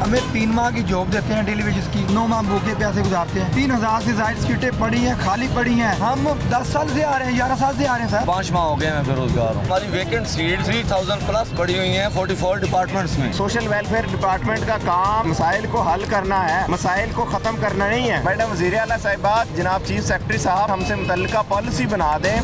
हमें 3 माह की जॉब देते हैं डेली वेजेस की, 9 माह भूखे प्यासे गुजारते हैं। 3000 से ज्यादा सीटें पड़ी हैं, खाली पड़ी हैं। हम 10 साल से आ रहे हैं, 11 साल से आ रहे हैं सर। 5 माह हो गए मैं बेरोजगार हूँ। हमारी वैकेंट सीट 3000 प्लस बढ़ी हुई है 44 डिपार्टमेंट्स में। सोशल वेलफेयर डिपार्टमेंट का काम मसाइल को हल करना है, मसाइल को खत्म करना नहीं है। मैडम वज़ीर आला साहिबात, जनाब चीफ सेक्रेटरी साहब हमसे मुतल्लिका पॉलिसी बना दें।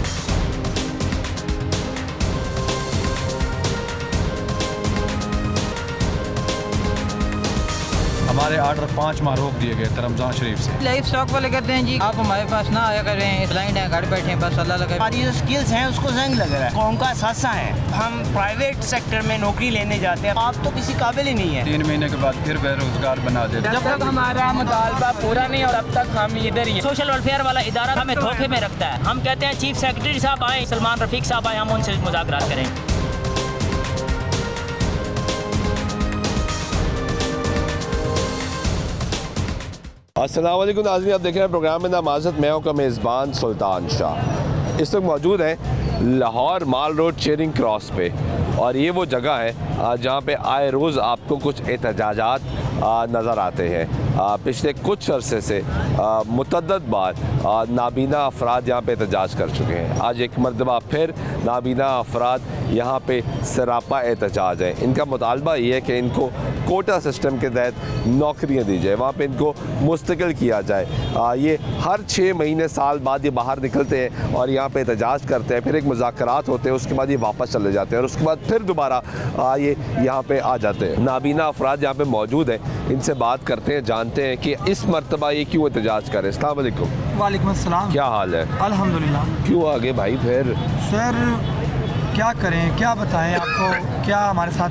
हमारे आर्डर 5 माह रोक दिए गए थे रमजान शरीफ से। लाइफ स्टॉक वाले कहते हैं जी आप हमारे पास ना आया करें, ब्लाइंड हैं, घर बैठे हैं, बस अल्लाह लगा। हमारी जो स्किल्स हैं उसको जंग लग रहा है, कौम का सासा है। हम प्राइवेट सेक्टर में नौकरी लेने जाते हैं, आप तो किसी काबिल ही नहीं है। 3 महीने के बाद फिर बेरोजगार बना देते। जब तक हमारा मुतालबा पूरा नहीं और अब तक हम इधर ही। सोशल वेलफेयर वाला इदारा हमें धोखे में रखता है। हम कहते हैं चीफ सेक्रेटरी साहब आए, सलमान रफीक साहब आए, हम उनसे मुज़ाकरात करें। अस्सलाम वालेकुम नाज़रीन, आप देख रहे हैं प्रोग्राम में नामाज़त। मैं हूं मेज़बान सुल्तान शाह। इस वक्त मौजूद हैं लाहौर माल रोड चेरिंग क्रॉस पे, और ये वो जगह है जहाँ पे आए रोज़ आपको कुछ एहतजाजात नज़र आते हैं। पिछले कुछ अरसे से मुतअद्दिद बार नाबीना अफराद यहाँ पे एहतजाज कर चुके हैं। आज एक मरतबा फिर नाबीना अफराद यहाँ पे सरापा एहतजाज है। इनका मुतालबा ये है कि इनको कोटा सिस्टम के तहत नौकरियाँ दी जाए, वहाँ पे इनको मुस्तकिल किया जाए। ये हर 6 महीने साल बाद ये बाहर निकलते हैं और यहाँ पे एहतजाज करते हैं, फिर एक मुज़ाकरात होते हैं, उसके बाद ये वापस चले जाते हैं और उसके बाद फिर दोबारा ये यहाँ पे आ जाते हैं। नाबीना अफराद यहाँ पे मौजूद हैं, इनसे बात करते हैं, जानते हैं कि इस मरतबा ये क्यों एहतजाज करें। अस्सलाम वालेकुम। वालेकुम अस्सलाम। क्या हाल है? अल्हम्दुलिल्लाह। क्यों आगे भाई? फिर सर क्या करें, क्या बताएं आपको, क्या हमारे साथ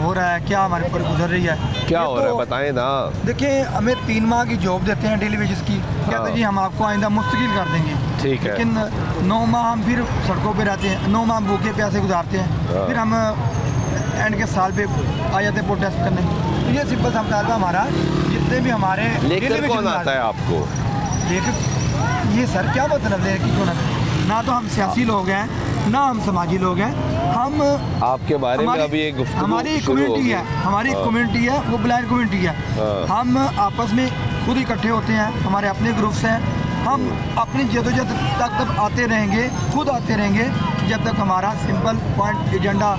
हो रहा है, क्या हमारे ऊपर गुजर रही है। क्या हो रहा है बताएं ना। देखिए, हमें 3 माह की जॉब देते हैं डेली वेजेस की, कहते हैं जी हम आपको आइंदा मुस्तकिल कर देंगे। ठीक है। लेकिन 9 माह हम फिर सड़कों पे रहते हैं, 9 माह भूखे प्यासे गुजारते हैं, फिर हम एंड के साल पे आ जाते हैं प्रोटेस्ट करने। तो ये सिंपल सा मुतालबा हमारा, जितने भी हमारे लेकर कौन आता है आपको? लेकर ये सर क्या मतलब है कि क्यों ना तो हम सियासी लोग हैं, ना हम समाजी लोग हैं। हम आपके बारे में अभी एक गुफ्तगू हमारी कम्युनिटी है, हमारी कम्युनिटी है, वो ब्लाइंड कम्युनिटी है। हम आपस में खुद इकट्ठे होते हैं, हमारे अपने ग्रुप्स हैं। हम अपनी जदोजहद तक आते रहेंगे, खुद आते रहेंगे, जब तक हमारा सिंपल पॉइंट एजेंडा,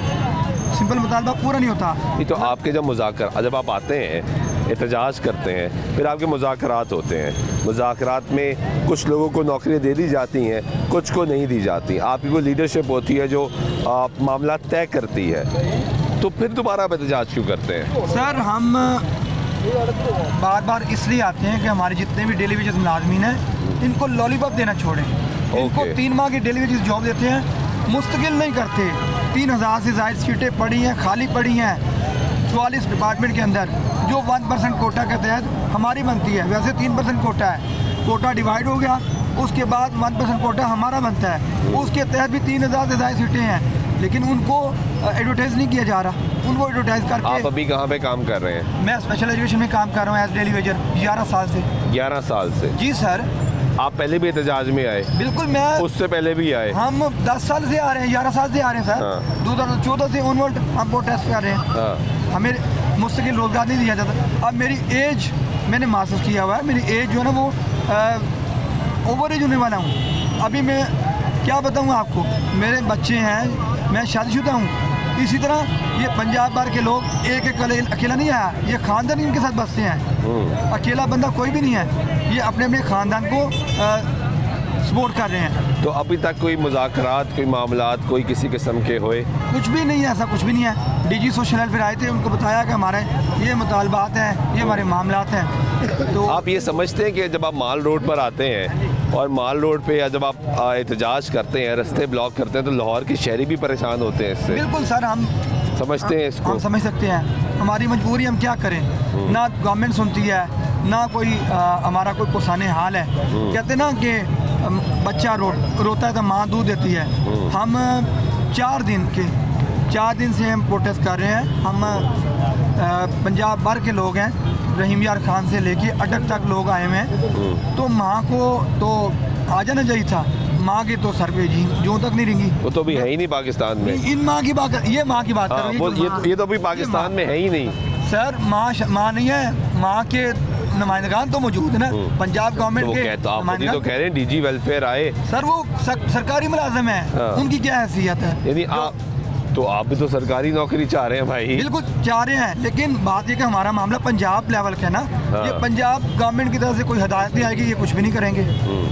सिंपल मुतालबा पूरा नहीं होता। ये तो आपके जब आप आते हैं, एहतजाज करते हैं, फिर आपके मुज़ाकरात होते हैं। मुज़ाकरात में कुछ लोगों को नौकरियाँ दे दी जाती हैं, कुछ को नहीं दी जाती। आपकी कोई लीडरशिप होती है जो मामला तय करती है, तो फिर दोबारा आप एहतजाज क्यों करते हैं? सर हम बार बार इसलिए आते हैं कि हमारे जितने भी डेली वेजेस मुलाजमीन हैं, इनको लॉलीपॉप देना छोड़ें। इनको 3 माह की डेली वेजेस जॉब देते हैं, मुस्तकिल नहीं करते। 3000 से ज़ायद सीटें पड़ी हैं, खाली पड़ी हैं 44 डिपार्टमेंट के अंदर, जो 1% कोटा के तहत हमारी बनती है। वैसे 3% कोटा है, कोटा डिवाइड हो गया, उसके बाद 1% कोटा हमारा बनता है, उसके तहत भी 3000 से ज़्यादा सीटें हैं, लेकिन उनको एडवर्टाइज़ नहीं किया जा रहा। उनको एडवर्टाइज़ करके। आप अभी कहाँ पे काम कर रहे हैं? मैं स्पेशल एजुकेशन में काम कर रहा हूँ एज डेली वेजर 11 साल से। 11 साल से? जी सर। आप पहले भी एहतजाज में आए? बिल्कुल, मैं उससे पहले भी आए? हम 10 साल से आ रहे हैं, 11 साल से आ रहे हैं सर। हाँ। 2014 से ऑनवर्ड हम प्रोटेस्ट कर रहे हैं। हाँ। हमें मुस्तकिल रोजगार नहीं दिया जाता। अब मेरी एज, मैंने मास्टर्स किया हुआ है, मेरी एज जो है ना वो ओवर एज होने वाला हूँ। अभी मैं क्या बताऊँ आपको, मेरे बच्चे हैं, मैं शादीशुदा हूँ। इसी तरह ये पंजाब भर के लोग एक अकेला नहीं आया, ये ख़ानदान इनके साथ बसते हैं। अकेला बंदा कोई भी नहीं है, ये अपने अपने ख़ानदान को सपोर्ट कर रहे हैं। तो अभी तक कोई मुज़ाकरात, कोई मामलात, कोई किसी किस्म के हुए? कुछ भी नहीं है, ऐसा कुछ भी नहीं है। डीजी सोशल वेलफेयर आए थे, उनको बताया कि हमारे ये मुतालबात हैं, ये हमारे मामलात हैं। तो आप ये समझते हैं कि जब आप माल रोड पर आते हैं और माल रोड पे या जब आप एहतजाज करते हैं, रास्ते ब्लॉक करते हैं, तो लाहौर के शहरी भी परेशान होते हैं इससे? बिल्कुल सर, हम समझते हैं इसको? हम समझ सकते हैं, हमारी मजबूरी, हम क्या करें। ना गवर्नमेंट सुनती है, ना कोई हमारा कोई पुरसाने हाल है। कहते ना कि बच्चा रोता है तो माँ दूध देती है। हम 4 दिन से हम प्रोटेस्ट कर रहे हैं। हम पंजाब भर के लोग हैं, रहीम यार खान से लेके अटक तक लोग आए हुए हैं। तो माँ को तो आ जाना चाहिए था, माँ के तो सर पे जी जो तक नहीं रिंगी। वो तो भी है ही नहीं पाकिस्तान में। इन माँ की बात, ये माँ की बात कर रही है। ये तो अभी पाकिस्तान में है ही नहीं सर माँ नहीं है, माँ के नुमाइंदगान तो मौजूद है ना पंजाब तो गवर्नमेंट वो के कहते आप खुद ही तो नुमाइंदगान। कह रहे हैं डीजी वेलफेयर आए, सर वो सरकारी मुलाजिम है, हाँ। उनकी क्या हैसियत है? यानी जो- आप तो आप भी तो सरकारी नौकरी चाह रहे हैं भाई। बिल्कुल चाह रहे हैं, लेकिन बात ये कि हमारा मामला पंजाब लेवल का है ना, हाँ। ये पंजाब गवर्नमेंट की तरफ से कोई हदायत नहीं आएगी, ये कुछ भी नहीं करेंगे।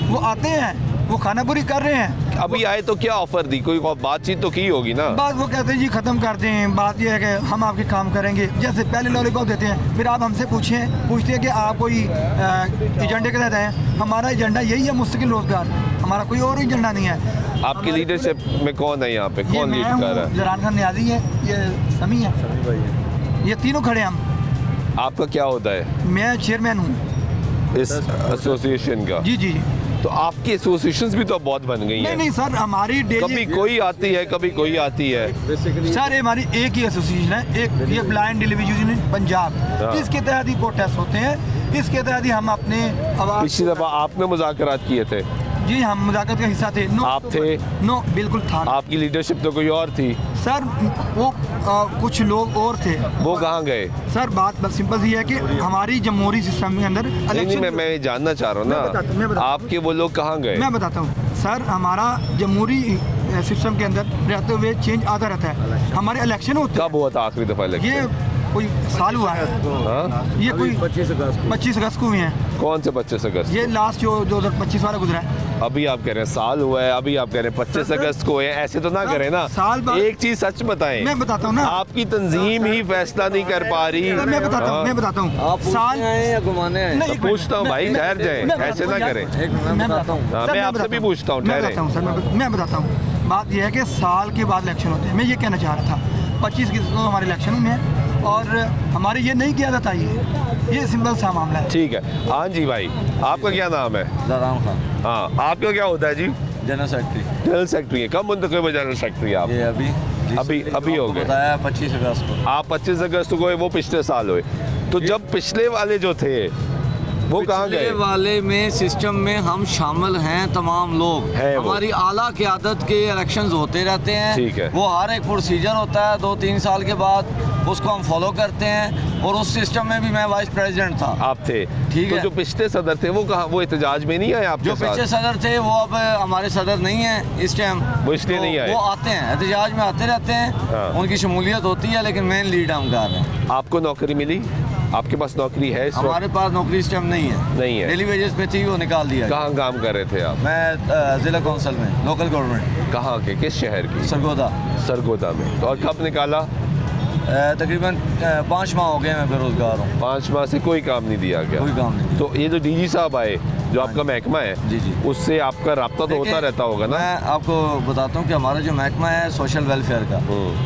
वो आते हैं, वो खानापुरी कर रहे हैं, अभी आए तो क्या ऑफर दी, कोई बातचीत तो की होगी ना। बात वो कहते हैं जी ख़त्म कर दें, बात ये है कि हम आपके काम करेंगे। जैसे पहले लॉलीपॉप देते हैं, फिर आप हमसे पूछते हैं कि आप कोई एजेंडे के तहत हैं। हमारा एजेंडा यही है, मुस्तकिल रोजगार, हमारा कोई और एजेंडा नहीं है। आपकी लीडरशिप में कौन है यहाँ पे, ये कौन लीड मैं कर रहा हूँ, है? जरान खान नियाजी है, ये समी है, ये तीनों खड़े हैं हम। आपका क्या होता है मैं चेयरमैन हूँ। इस एसोसिएशन का? जी जी। तो आपकी एसोसिएशंस भी तो बहुत बन गई नहीं हैं। नहीं सर, हमारी कभी डेली कोई आती है, कभी कोई आती है। सर ये हमारी एक ही एसोसिएशन है, एक ये ब्लाइंड टेलीविजन यूनियन पंजाब, हाँ। इसके तहत ही प्रोटेस्ट होते हैं, इसके तहत ही हम अपने आवाज। पिछली दफा आपने मुज़ाकरात किए थे, जी हम मुज़ाकरात का हिस्सा थे। नो आप थे? नो बिल्कुल था। आपकी लीडरशिप तो कोई और थी, सर वो कुछ लोग और थे। वो कहाँ गए? सर बात बस सिंपल सी है कि हमारी जमहूरी सिस्टम के अंदर नहीं नहीं, इलेक्शन। मैं ये जानना चाह रहा हूँ मैं बताता हूँ। ना, आपके वो लोग कहाँ गए? मैं बताता हूँ सर, हमारा जमहूरी सिस्टम के अंदर रहते हुए चेंज आता रहता है। हमारे इलेक्शन होते कब हुआ था आखिरी दफा हैं, ये इलेक्शन? कोई साल हुआ है, हाँ? ये कोई 25 अगस्त को हुए हैं, कौन से 25 अगस्त? ये लास्ट जो 2025 वाला गुजरा है। अभी आप कह रहे हैं साल हुआ है, अभी आप कह रहे हैं 25 अगस्त को है, ऐसे तो ना सर, करें ना। साल बाद- एक चीज सच बताएं, मैं बताता हूँ ना, आपकी तंजीम ही फैसला नहीं कर पा रही। सर, मैं बताता हूँ, हाँ? मैं बताता हूँ साल या घुमाने आए? नहीं, तो एक मिनट, पूछता हूँ मैं- भाई, मैं- ठहर जाएं, मैं ऐसे बताता ना हूँ करें। यार, मैं बताता हूँ हाँ, सर, मैं मैं आपसे बताता भी हूँ। पूछता हूँ, मैं ठहरें। बताता हूँ सर, मैं बताता हूँ। बात यह है कि साल के बाद इलेक्शन होते हैं, मैं ये कहना चाह रहा था 25 को हमारे इलेक्शन हुए हैं और हमारे ये नहीं किया जाता, ये सिंपल सा मामला है। ठीक है। हाँ जी भाई, आपका क्या नाम है? जरान खान, हाँ, आपका क्या होता है जी? General secretary. जनरल सेक्रेटरी है। कब मुंतखब हुए जनरल सेक्रेटरी आप? ये अभी अभी हो गए। बताया 25 अगस्त को। आप 25 अगस्त को हुए, वो पिछले साल हुए। तो जब पिछले वाले जो थे वो कहाँ पिछले गए? वाले में सिस्टम में हम शामिल हैं, तमाम लोग है वो। हमारी आला क़यादत के इलेक्शंस होते रहते हैं। ठीक है। वो हर एक प्रोसीजर होता है, 2-3 साल के बाद उसको हम फॉलो करते हैं, और उस सिस्टम में भी मैं वाइस प्रेसिडेंट था। आप थे? ठीक तो है। जो पिछले सदर थे वो कहाँ, वो एहतजाज में नहीं आए आपके जो पिछले साथ? सदर थे वो अब हमारे सदर नहीं है इस टाइम। वो इसलिए नहीं आए? वो आते हैं, एहतजाज में आते रहते हैं, हाँ। उनकी शमूलियत होती है, लेकिन मेन लीड हम कर रहे हैं। आपको नौकरी मिली? आपके पास नौकरी है इस वक्त? हमारे पास नौकरी इस टाइम नहीं है। नहीं है। डेली वेजेस पे थी, वो निकाल दिया गया। कहाँ काम कर रहे थे आप? मैं ज़िला कौंसल में, लोकल गवर्नमेंट, कहाँ के, किस शहर की? सरगोदा। सरगोदा में। तो और कब निकाला? तकरीबन 5 माह हो गए मैं बेरोजगार हूँ, 5 माह से कोई काम नहीं दिया गया? कोई काम नहीं। तो ये जो डीजी साहब आए, जो आपका महकमा है, जी, जी। उससे आपका राब्ता तो होता देखिए, रहता होगा ना? मैं आपको बताता हूँ कि हमारा जो महकमा है सोशल वेलफेयर का,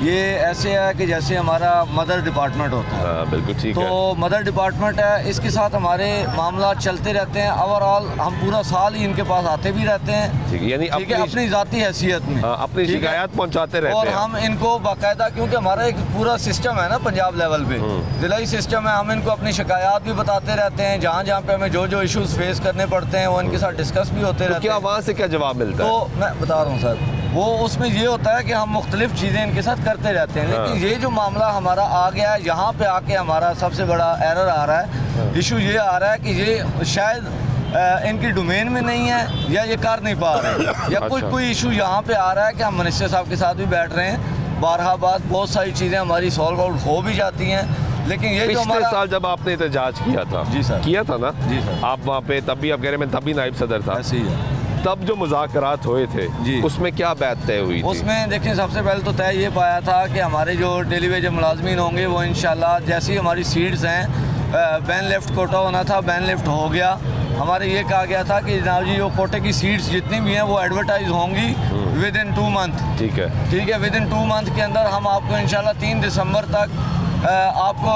ये ऐसे है कि जैसे हमारा मदर डिपार्टमेंट होता है। हाँ बिल्कुल ठीक है। तो मदर डिपार्टमेंट है, इसके साथ हमारे मामला चलते रहते हैं। ओवरऑल हम पूरा साल ही इनके पास आते भी रहते हैं, ठीक है, यानी ठीक है, अपनी ज़ाती हैसियत में। हाँ, अपनी ठीक है? शिकायत पहुंचाते रहते और हैं। हम इनको बाकायदा, क्योंकि हमारा एक पूरा सिस्टम है ना पंजाब लेवल पे, जिलाई सिस्टम है, हम इनको अपनी शिकायत भी बताते रहते हैं। जहाँ जहाँ पे हमें जो जो इश्यूज फेस करने पड़ते हैं वो इनके साथ डिस्कस भी होते तो रहते क्या हैं। वहाँ से क्या जवाब मिलता है? तो मैं बता रहा हूँ सर, वो उसमें ये होता है कि हम मुख्तलिफ चीज़ें इनके साथ करते रहते हैं, लेकिन हाँ। ये जो मामला हमारा आ गया है, यहाँ पे आके हमारा सबसे बड़ा एरर आ रहा है। इशू ये आ रहा है कि ये शायद इनकी डोमेन में नहीं है, या ये कर नहीं पा रहे, या अच्छा। कोई इशू यहाँ पे आ रहा है कि हम मिनिस्टर साहब के साथ भी बैठ रहे हैं, बारहा बात बहुत सारी चीज़ें हमारी सॉल्व आउट हो भी जाती हैं, लेकिन ये जो पिछले हमारा साल जब आपने एहतजाज किया था, जी सर। किया था ना? जी सर। आप वहाँ पे, तब भी आप कह रहे हैं मैं तभी नायब सदर था, ऐसे ही है। तब जो मुज़ाकरात हुए थे जी। उसमें क्या बात तय हुई थी? उसमें देखिए, सबसे पहले तो तय ये पाया था कि हमारे जो डेली वेज मुलाजमीन होंगे वो इंशाल्लाह जैसी ही हमारी सीट्स हैं, बैन लेफ्ट कोटा होना था, बैन लेफ्ट हो गया। हमारे ये कहा गया था कि जनाब जी, जो कोटे की सीट्स जितनी भी हैं वो एडवर्टाइज होंगी विद इन 2 मंथ। ठीक है। ठीक है, विद इन 2 मंथ के अंदर हम आपको इंशाल्लाह 3 दिसंबर तक आपको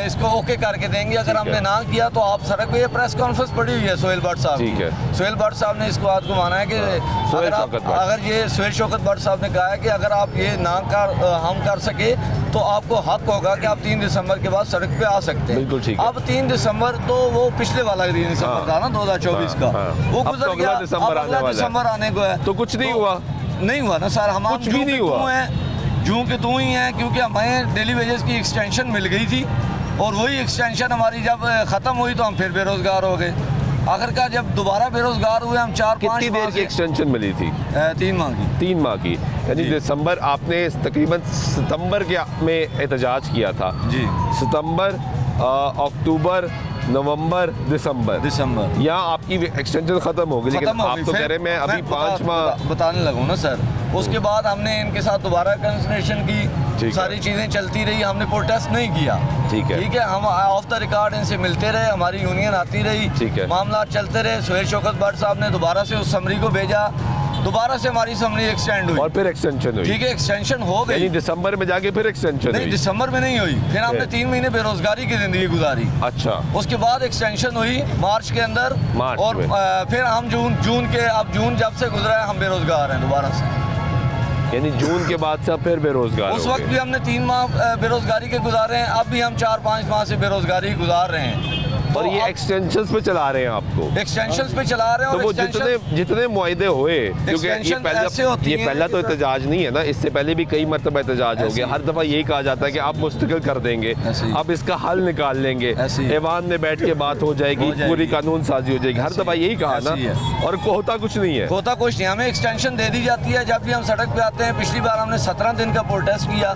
इसको ओके करके देंगे। अगर हमने ना किया तो आप सड़क पे, ये प्रेस कॉन्फ्रेंस पड़ी हुई है सोहेल भट्ट साहब की। ठीक है। सोहेल भट्ट साहब ने इसको बात को माना है कि सोहेल अगर आप, शौकत भट्ट। अगर ये सोहेल शौकत भट्ट साहब ने कहा है कि अगर आप ये ना हम कर सके तो आपको हक होगा कि आप 3 दिसंबर के बाद सड़क पे आ सकते हैं। बिल्कुल ठीक है। अब 3 दिसंबर तो वो पिछले वाला 3 दिसंबर था ना 2024 का, हाँ। वो अब तो गुजर अगला गया। दिसंबर अब आने अगला वाला है। दिसंबर आने को है, तो कुछ नहीं हुआ? नहीं हुआ ना सर, हम कुछ भी नहीं हुआ। जूं के तू ही हैं, क्योंकि हमें डेली वेजेस की एक्सटेंशन मिल गई थी, और वही एक्सटेंशन हमारी जब ख़त्म हुई तो हम फिर बेरोज़गार हो गए। आखिरकार जब दोबारा बेरोज़गार हुए हम 4-5 कितनी देर की एक्सटेंशन मिली थी? 3 माह की। 3 माह की, यानी दिसंबर, आपने तकरीबन सितंबर के में एहतजाज किया था जी। सितंबर, अक्टूबर, नवंबर, दिसंबर यहाँ आपकी एक्सटेंशन खत्म हो गई, लेकिन आप तो कह रहे हैं मैं अभी 5 माह बताने लगूँ ना सर। उसके बाद हमने इनके साथ दोबारा कंसल्टेशन की, सारी चीज़ें चलती रही, हमने प्रोटेस्ट नहीं किया। ठीक है, हम ऑफ द रिकॉर्ड इनसे मिलते रहे, हमारी यूनियन आती रही, मामला चलते रहे। सुहेल शौकत भट्ट साहब ने दोबारा से उस समरी को भेजा, दोबारा से हमारी समरी एक्सटेंड हुई और फिर एक्सटेंशन हुई। ठीक है, एक्सटेंशन हो गई। दिसंबर में जाके फिर एक्सटेंशन नहीं, दिसंबर में नहीं हुई, फिर हमने 3 महीने बेरोजगारी की जिंदगी गुजारी। अच्छा, उसके बाद एक्सटेंशन हुई मार्च के अंदर, और फिर हम जून के, अब जून जब से गुजरा है हम बेरोजगार हैं दोबारा से। यानी जून के बाद से फिर बेरोजगार उस वक्त भी हमने 3 माह बेरोजगारी के गुजारे हैं, अब भी हम 4-5 माह से बेरोजगारी गुजार रहे हैं। और ये एक्सटेंशंस पे चला रहे हैं आपको? एक्सटेंशंस पे चला रहे हैं। तो वो जितने मुआहदे हुए, क्योंकि ये पहला तो एहतजाज नहीं है ना, इससे पहले भी कई मरतबा एहतजाज हो गया। हर दफ़ा यही कहा जाता है कि आप मुस्तकिल कर देंगे, अब इसका हल निकाल लेंगे, ऐवान में बैठ के बात हो जाएगी, पूरी कानून साजी हो जाएगी। हर दफ़ा यही कहा ना, और होता कुछ नहीं है। होता कुछ नहीं, हमें एक्सटेंशन दे दी जाती है। जब भी हम सड़क पे आते हैं, पिछली बार हमने 17 दिन का प्रोटेस्ट किया,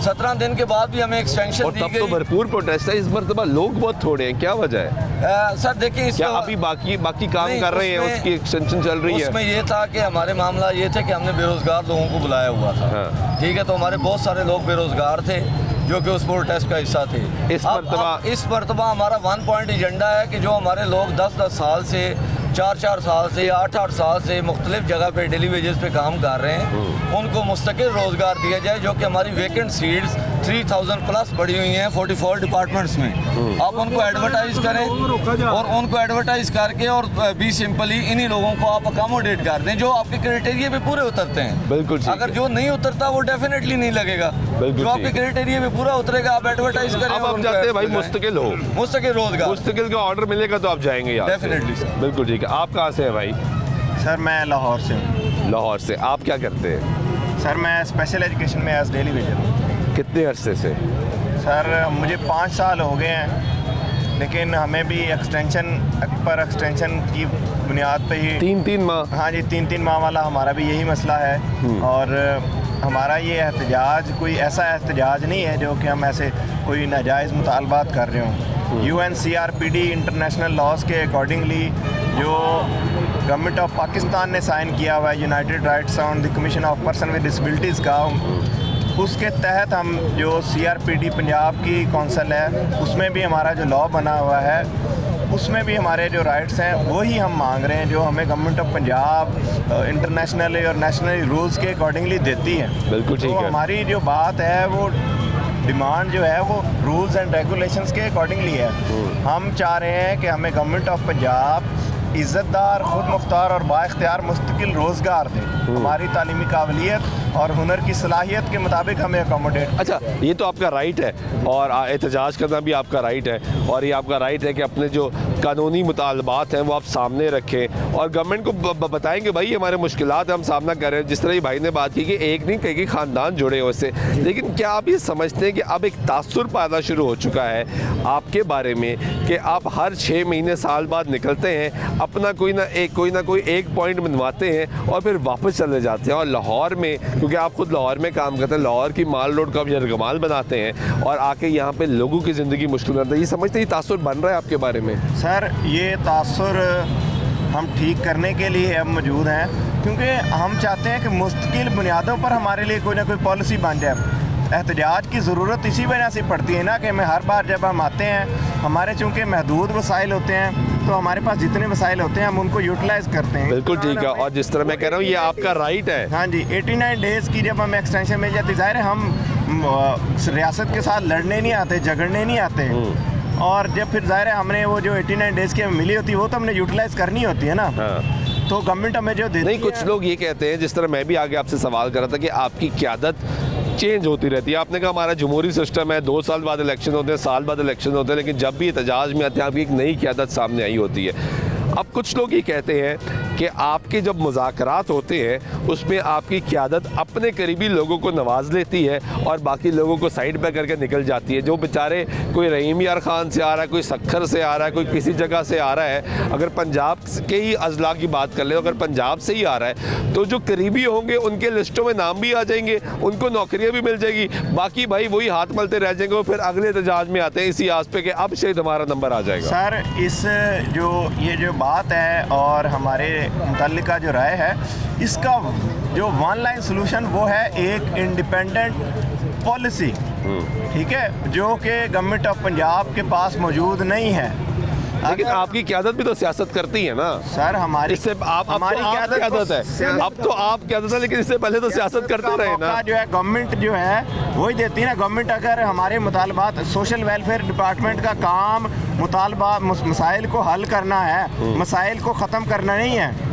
17 दिन के बाद भी हमें एक्सटेंशन दी गई। तो भरपूर प्रोटेस्ट है, इस मरतबा लोग बहुत थोड़े हैं, क्या वजह है? सर देखिए, क्या अभी बाकी काम कर रहे हैं, उसकी एक्सटेंशन चल रही है? उसमें ये था कि हमारे मामला ये थे कि हमने बेरोजगार लोगों को बुलाया हुआ था। ठीक है, तो हमारे बहुत सारे लोग बेरोजगार थे जो कि उस प्रोटेस्ट का हिस्सा थे। इस मरतबा हमारा 1 पॉइंट एजेंडा है कि जो हमारे लोग 10-10 साल से, 4-4 साल से या 8-8 साल से मुख्तलिफ जगह पे डेली वेजेस पे काम कर रहे हैं, उनको मुस्तकिल रोज़गार दिया जाए। जो कि हमारी वेकेंट सीट्स 3000 प्लस बढ़ी हुई हैं 44 डिपार्टमेंट्स में। आप उनको एडवर्टाइज़ करें और उनको एडवर्टाइज़ करके और बी सिंपली इन्हीं लोगों को आप अकोमोडेट कर दें जो आपके क्राइटेरिया पे पूरे उतरते हैं। बिल्कुल, अगर जो नहीं उतरता वो डेफिनेटली नहीं लगेगा। जो आपके क्राइटेरिया पे पूरा उतरेगा आप एडवर्टाइज करें। अब आप चाहते हैं भाई मुस्तकिल हो, मुस्तकिल रोजगार, मुस्तकिल का ऑर्डर मिलेगा तो आप जाएंगे यार। Definitely sir. बिल्कुल ठीक है। आप कहाँ से हैं भाई? सर मैं लाहौर से हूँ। लाहौर से। आप क्या करते हैं? सर मैं स्पेशल एजुकेशन में एज डेली वेजर हूँ। कितने अरसे से? सर मुझे 5 साल हो गए हैं, लेकिन हमें भी एक्सटेंशन की बुनियाद पे ही 3-3 माह। हाँ जी, 3-3 माह वाला हमारा भी यही मसला है। और हमारा ये एहतजाज कोई ऐसा एहतजाज नहीं है जो कि हम ऐसे कोई नाजायज़ मुतालबात कर रहे हों। UNCRPD इंटरनेशनल लॉज के अकॉर्डिंगली जो गवर्नमेंट ऑफ पाकिस्तान ने साइन किया हुआ है, United rights on the commission of person with disabilities का, उसके तहत हम जो CRPD पंजाब की कौंसिल है उसमें भी हमारा जो लॉ बना हुआ है उसमें भी हमारे जो राइट्स हैं वही हम मांग रहे हैं जो हमें गवर्नमेंट ऑफ पंजाब इंटरनेशनली और नेशनली रूल्स के अकॉर्डिंगली देती है। बिल्कुल ठीक है। हमारी जो बात है वो डिमांड जो है वो रूल्स एंड रेगुलेशंस के अकॉर्डिंगली है। हम चाह रहे हैं कि हमें गवर्नमेंट ऑफ पंजाब इज़्ज़तदार, खुद मुख्तार और बाइख्तियार मुस्तकिल रोज़गार दें। हमारी तालीमी काबिलियत और हुनर की सलाहियत के मुताबिक हमें अकोमोडेट। अच्छा, ये तो आपका राइट है और एहतजाज करना भी आपका राइट है, और ये आपका राइट है कि अपने जो कानूनी मुतालबात हैं वो आप सामने रखें और गवर्नमेंट को बताएं कि भाई हमारे मुश्किलात हम सामना कर रहे हैं। जिस तरह ये भाई ने बात की कि एक नहीं कई ख़ानदान जुड़े हो इससे, लेकिन क्या आप ये समझते हैं कि अब एक तासुर पैदा शुरू हो चुका है आपके बारे में कि आप हर 6 महीने साल बाद निकलते हैं, अपना कोई ना कोई एक पॉइंट बनवाते हैं और फिर वापस चले जाते हैं, और लाहौर में, क्योंकि आप खुद लाहौर में काम करते हैं, लाहौर की माल रोड का यरगमाल बनाते हैं और आके यहाँ पे लोगों की ज़िंदगी मुश्किल करते हैं। ये समझते हैं ये तासुर बन रहा है आपके बारे में? सर ये तासुर हम ठीक करने के लिए अब मौजूद हैं, क्योंकि हम चाहते हैं कि मुस्तकिल बुनियादों पर हमारे लिए कोई ना कोई पॉलिसी बन जाए। एहतजाज की ज़रूरत इसी वजह से पड़ती है ना कि मैं हर बार जब हम आते हैं, हमारे चूँकि महदूद वसाइल होते हैं तो हमारे पास जितने वसाइल होते हैं हम उनको यूटिलाइज़ करते हैं। बिल्कुल ठीक है, और जिस तरह मैं कह रहा हूँ ये आपका राइट है। हाँ जी, 89 डेज़ की जब हमें एक्सटेंशन मिल जाती, ज़ाहिर है हम रियासत के साथ लड़ने नहीं आते, झगड़ने नहीं आते, और जब फिर ज़ाहिर है हमने वो जो 89 डेज़ की हमें मिली होती है वो तो हमने यूटिलाइज़ करनी होती है ना। तो गवर्नमेंट हमें जो देती नहीं, कुछ लोग ये कहते हैं, जिस तरह मैं भी आगे आपसे सवाल कर रहा था कि आपकी क़यादत चेंज होती रहती है। आपने कहा हमारा जमहूरी सिस्टम है, 2 साल बाद इलेक्शन होते हैं, साल बाद इलेक्शन होते हैं, लेकिन जब भी एहतजाज में आते हैं आपकी एक नई क़यादत सामने आई होती है। अब कुछ लोग ये कहते हैं कि आपके जब मुज़ाकरात होते हैं उसमें आपकी क़यादत अपने करीबी लोगों को नवाज लेती है और बाकी लोगों को साइड पे करके निकल जाती है। जो बेचारे कोई रहीम यार ख़ान से आ रहा है, कोई सखर से आ रहा है, कोई किसी जगह से आ रहा है, अगर पंजाब के ही अजला की बात कर ले, अगर पंजाब से ही आ रहा है तो जो करीबी होंगे उनके लिस्टों में नाम भी आ जाएंगे, उनको नौकरियाँ भी मिल जाएगी। बाकी भाई वही हाथ मलते रह जाएंगे और फिर अगले एहतजाज में आते हैं इसी आस पे कि अब शायद हमारा नंबर आ जाएगा। सर इस जो बात है और हमारे मुतल्लिका जो राय है, इसका जो वन लाइन सोल्यूशन वो है एक इंडिपेंडेंट पॉलिसी, ठीक है, जो कि गवर्नमेंट ऑफ पंजाब के पास मौजूद नहीं है। लेकिन आपकी क़यादत भी तो सियासत करती है ना सर, हमारी इससे हमारी क़यादत है, अब तो आप क़यादत है, लेकिन इससे पहले तो सियासत करते रहे ना। जो है गवर्नमेंट जो है वही देती है ना। गवर्नमेंट अगर हमारे मुतालबात, सोशल वेलफेयर डिपार्टमेंट का काम मुतालबा मसाइल को हल करना है, मसाइल को ख़त्म करना नहीं है।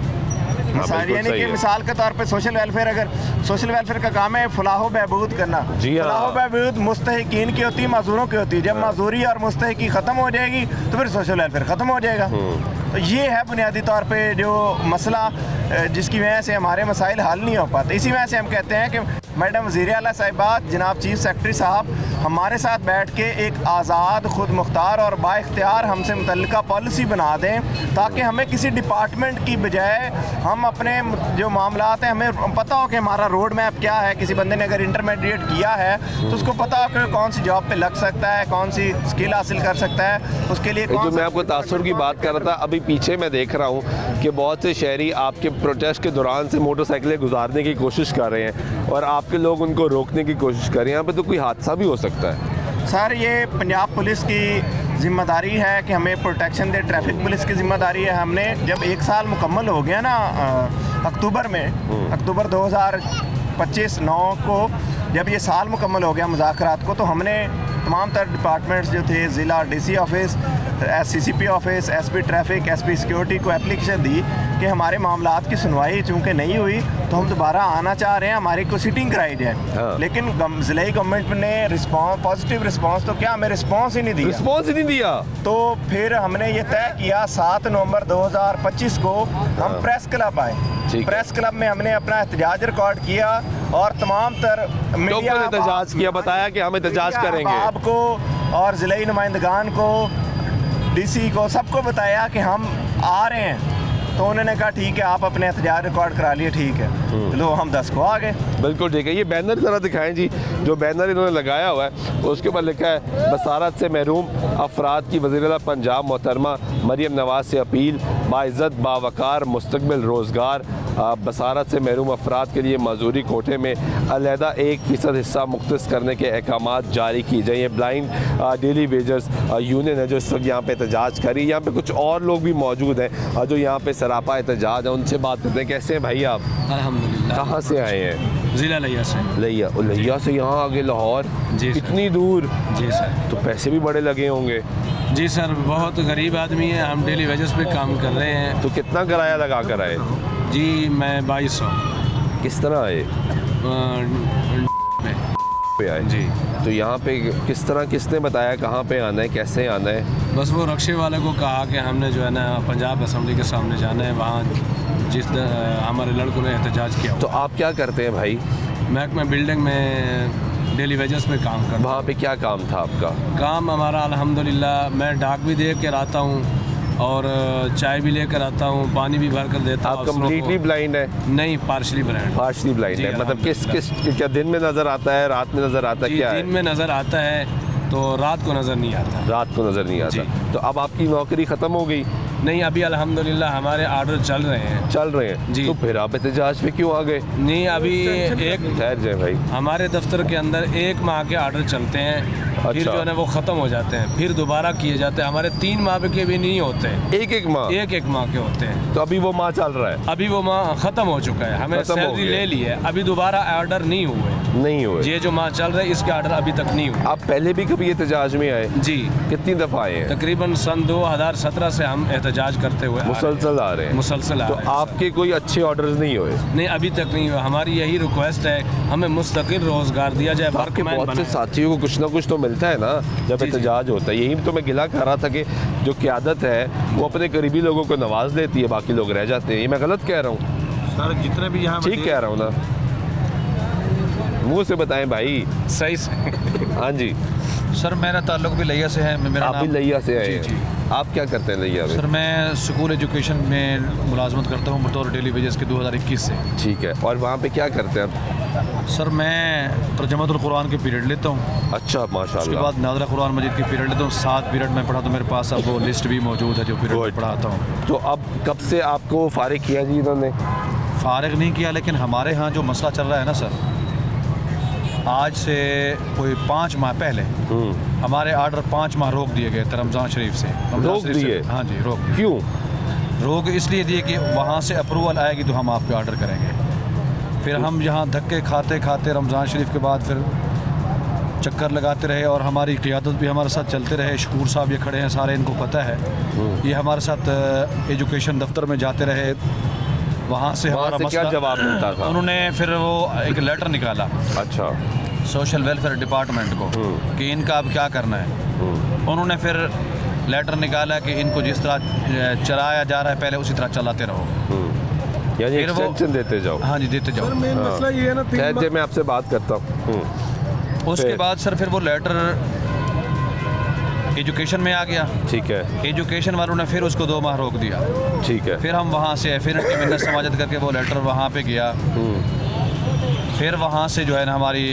यानी कि मिसाल के तौर पे सोशल वेलफेयर का काम है फलाह बहबूद करना। फलाह बहबूद मुस्तहिकीन की होती है, मजदूरों की होती है। जब मजदूरी और मुस्तहिकी ख़त्म हो जाएगी तो फिर सोशल वेलफेयर ख़त्म हो जाएगा। तो ये है बुनियादी तौर पे जो मसला जिसकी वजह से हमारे मसाइल हल नहीं हो पाते। इसी वजह से हम कहते हैं कि मैडम वज़ीर आला साहिबा, जनाब चीफ सेक्रेटरी साहब हमारे साथ बैठ के एक आज़ाद, खुद मुख्तार और बाइख्तियार हमसे मुतल्लिका पॉलिसी बना दें, ताकि हमें किसी डिपार्टमेंट की बजाय हम अपने जो मामलात हैं, हमें पता हो कि हमारा रोड मैप क्या है। किसी बंदे ने अगर इंटरमीडिएट किया है तो उसको पता हो कि कौन सी जॉब पे लग सकता है, कौन सी स्किल हासिल कर सकता है, उसके लिए जो मैं आपको तासुर की बात कर रहा था, अभी पीछे मैं देख रहा हूँ कि बहुत से शहरी आपके प्रोटेस्ट के दौरान से मोटरसाइकिलें गुजारने की कोशिश कर रहे हैं और आपके लोग उनको रोकने की कोशिश कर रहे हैं। यहाँ पे तो कोई हादसा भी हो सकता है। सर, ये पंजाब पुलिस की ज़िम्मेदारी है कि हमें प्रोटेक्शन दे, ट्रैफिक पुलिस की ज़िम्मेदारी है। हमने जब 1 साल मुकम्मल हो गया ना अक्टूबर में, अक्टूबर 2025 को जब ये साल मुकम्मल हो गया मुज़ाकरात को, तो हमने तमाम तर डिपार्टमेंट्स जो थे, ज़िला DC office, CCP office, SP traffic, SP security को एप्लीकेशन दी कि हमारे मामलात की सुनवाई चूँकि नहीं हुई तो हम दोबारा आना चाह रहे हैं, हमारी को सिटिंग कराई जाए। लेकिन ज़िले गवर्नमेंट ने पॉजिटिव रिस्पांस तो क्या, हमें रिस्पांस ही नहीं दिया। तो फिर हमने ये तय किया 7 नवंबर 2025 को हम प्रेस क्लब आए। प्रेस क्लब में हमने अपना एहतजाज रिकॉर्ड किया और तमाम तर मीडिया एहतजाज किया, बताया कि हम एहतजाज करेंगे। आपको और ज़िले नुमाइंदगान को, DC को, सबको बताया कि हम आ रहे हैं। तो उन्होंने कहा ठीक है, आप अपने एहतजाज रिकॉर्ड करा लिए, ठीक है। तो हम 10 को आ गए। बिल्कुल ठीक है। ये बैनर ज़रा दिखाएं जी, जो बैनर इन्होंने लगाया हुआ है उसके ऊपर लिखा है बसारत से महरूम अफराद की वज़ीर आला पंजाब मोहतरमा मरियम नवाज़ से अपील, बाइज़्ज़त बावकार मुस्तकबिल रोज़गार, बसारत से महरूम अफराद के लिए मजदूरी कोटे में अलहदा 1% हिस्सा मुख्तस करने के अहकामात जारी की जाए। ये ब्लाइंड डेली वेजर्स यूनियन है जो इस वक्त यहाँ पे एहतजाज करी। यहाँ पे कुछ और लोग भी मौजूद हैं जो यहाँ पे सरापा एहतजाज है, उनसे बात करते हैं। कैसे हैं भाई आप? अल्हम्दुलिल्लाह। कहाँ से आए हैं? ज़िला लिया से। लिया से यहाँ आगे लाहौर? जी सर। इतनी दूर? जी सर। तो पैसे भी बड़े लगे होंगे? जी सर, बहुत गरीब आदमी है, हम डेली वेजेस पे काम कर रहे हैं। तो कितना किराया लगा कर आए? जी मैं 2200। किस तरह आए? पे आए जी। तो यहाँ पे किस तरह, किसने बताया कहाँ पे आना है, कैसे आना है? बस वो रक्शे वाले को कहा कि हमने जो है ना पंजाब असम्बली के सामने जाना है, वहाँ हमारे लड़कों ने एहतजाज किया। तो आप क्या करते हैं भाई? मैं बिल्डिंग में डेली वेजेस पे काम करता हूँ। वहाँ पे क्या काम था आपका? काम हमारा अल्हम्दुलिल्लाह, मैं डाक भी दे कर आता हूँ और चाय भी लेकर आता हूँ, पानी भी भर कर देता हूँ। आप कम्प्लीटली ब्लाइंड है? नहीं, पार्शली ब्लाइंड। पार्शली ब्लाइंड है, मतलब किस क्या दिन में नज़र आता है, रात में नज़र आता है, क्या दिन में नज़र आता है तो रात को नज़र नहीं आता। रात को नज़र नहीं आता। तो अब आपकी नौकरी ख़त्म हो गई? नहीं, अभी अल्हम्दुलिल्लाह हमारे ऑर्डर चल रहे हैं जी। तो फिर आप एहतजाज पे क्यों आ गए? नहीं, अभी एक ठहर जाए भाई, हमारे दफ्तर के अंदर 1 माह के ऑर्डर चलते हैं, फिर जो है ना वो ख़त्म हो जाते हैं, फिर दोबारा किए जाते हैं। हमारे 3 माह के भी नहीं होते हैं, एक माह के होते हैं। तो अभी वो माह चल रहा है? अभी वो माह ख़त्म हो चुका है, हमें सैलरी ले ली है, अभी दोबारा ऑर्डर नहीं हुए। ये जो माह चल रहा है इसके ऑर्डर अभी तक नहीं हुए। आप पहले भी कभी एहतजाज में आए? जी। कितनी दफ़ा आए हैं? तकरीबन सन 2017 से हम एहतजाज करते हुए मुसलसल आ रहे हैं। मुसलसल आ रहे हैं। तो आपके कोई अच्छे ऑर्डर्स नहीं हुए? नहीं, अभी तक नहीं हुआ। हमारी यही रिक्वेस्ट है, हमें मुस्तकिल रोज़गार दिया जाए। आपके बहुत से साथियों को कुछ ना कुछ तो मिलना मिलता है ना जब एहतजाज होता है। यही तो मैं गिला कर रहा था कि जो क़यादत है वो अपने करीबी लोगों को नवाज लेती है, बाकी लोग रह जाते हैं। ये मैं गलत कह रहा हूँ? सर जितने भी यहाँ ठीक कह रहा हूँ ना? मुंह से बताएं भाई। सही से। हाँ जी सर मेरा ताल्लुक भी लिया से है। मेरा आप भी नाम लिया से आए जी, हैं? जी। आप क्या करते हैं लिया में? सर मैं स्कूल एजुकेशन में मुलाजमत करता हूँ बतौर डेली वेजेस के 2021 से। ठीक है, और वहाँ पे क्या करते हैं आप? सर मैं तर्जुमतुल कुरान के पीरियड लेता हूँ, अच्छा उसके माशाल्लाह। बाद नाज़रा कुरान मजीद के पीरियड लेता हूँ। 7 पीरियड में पढ़ा तो मेरे पास अब वो लिस्ट भी मौजूद है जो पीरियड में Good. पढ़ाता हूँ। तो अब कब से आपको फारिग किया जी इन्होंने? फारिग नहीं किया, लेकिन हमारे यहाँ जो मसला चल रहा है ना सर, आज से कोई 5 माह पहले हमारे आर्डर 5 माह रोक दिए गए थे रमज़ान शरीफ से। रमज़ान रोक शरीफ से- दिए? हाँ जी रोक दिए। क्यों? रोक इसलिए दिए कि वहाँ से अप्रूवल आएगी तो हम आप पे ऑर्डर करेंगे। फिर हम यहाँ धक्के खाते खाते रमज़ान शरीफ के बाद फिर चक्कर लगाते रहे और हमारी क़ियादत भी हमारे साथ चलते रहे। शकूर साहब ये खड़े हैं, सारे इनको पता है। ये हमारे साथ एजुकेशन दफ्तर में जाते रहे, वहाँ से वहाँ हमारा से क्या मसला जवाब मिलता था? उन्होंने फिर वो एक लेटर निकाला अच्छा सोशल वेलफेयर डिपार्टमेंट को कि इनका अब क्या करना है। उन्होंने फिर लेटर निकाला कि इनको जिस तरह चलाया जा रहा है पहले उसी तरह चलाते रहो। यानी फिर वो- एक्सटेंशन देते जाओ। हाँ जी देते जाओ। मेन मसला ये है ना, खैर मैं आपसे बात करता हूँ। उसके फिर? बाद सर फिर वो लेटर एजुकेशन में आ गया। ठीक है, एजुकेशन वालों ने फिर उसको 2 माह रोक दिया। ठीक है। फिर हम वहाँ से फिर इनकी मिन्नत समाजत करके वो लेटर वहाँ पे गया। फिर वहाँ से जो है ना हमारी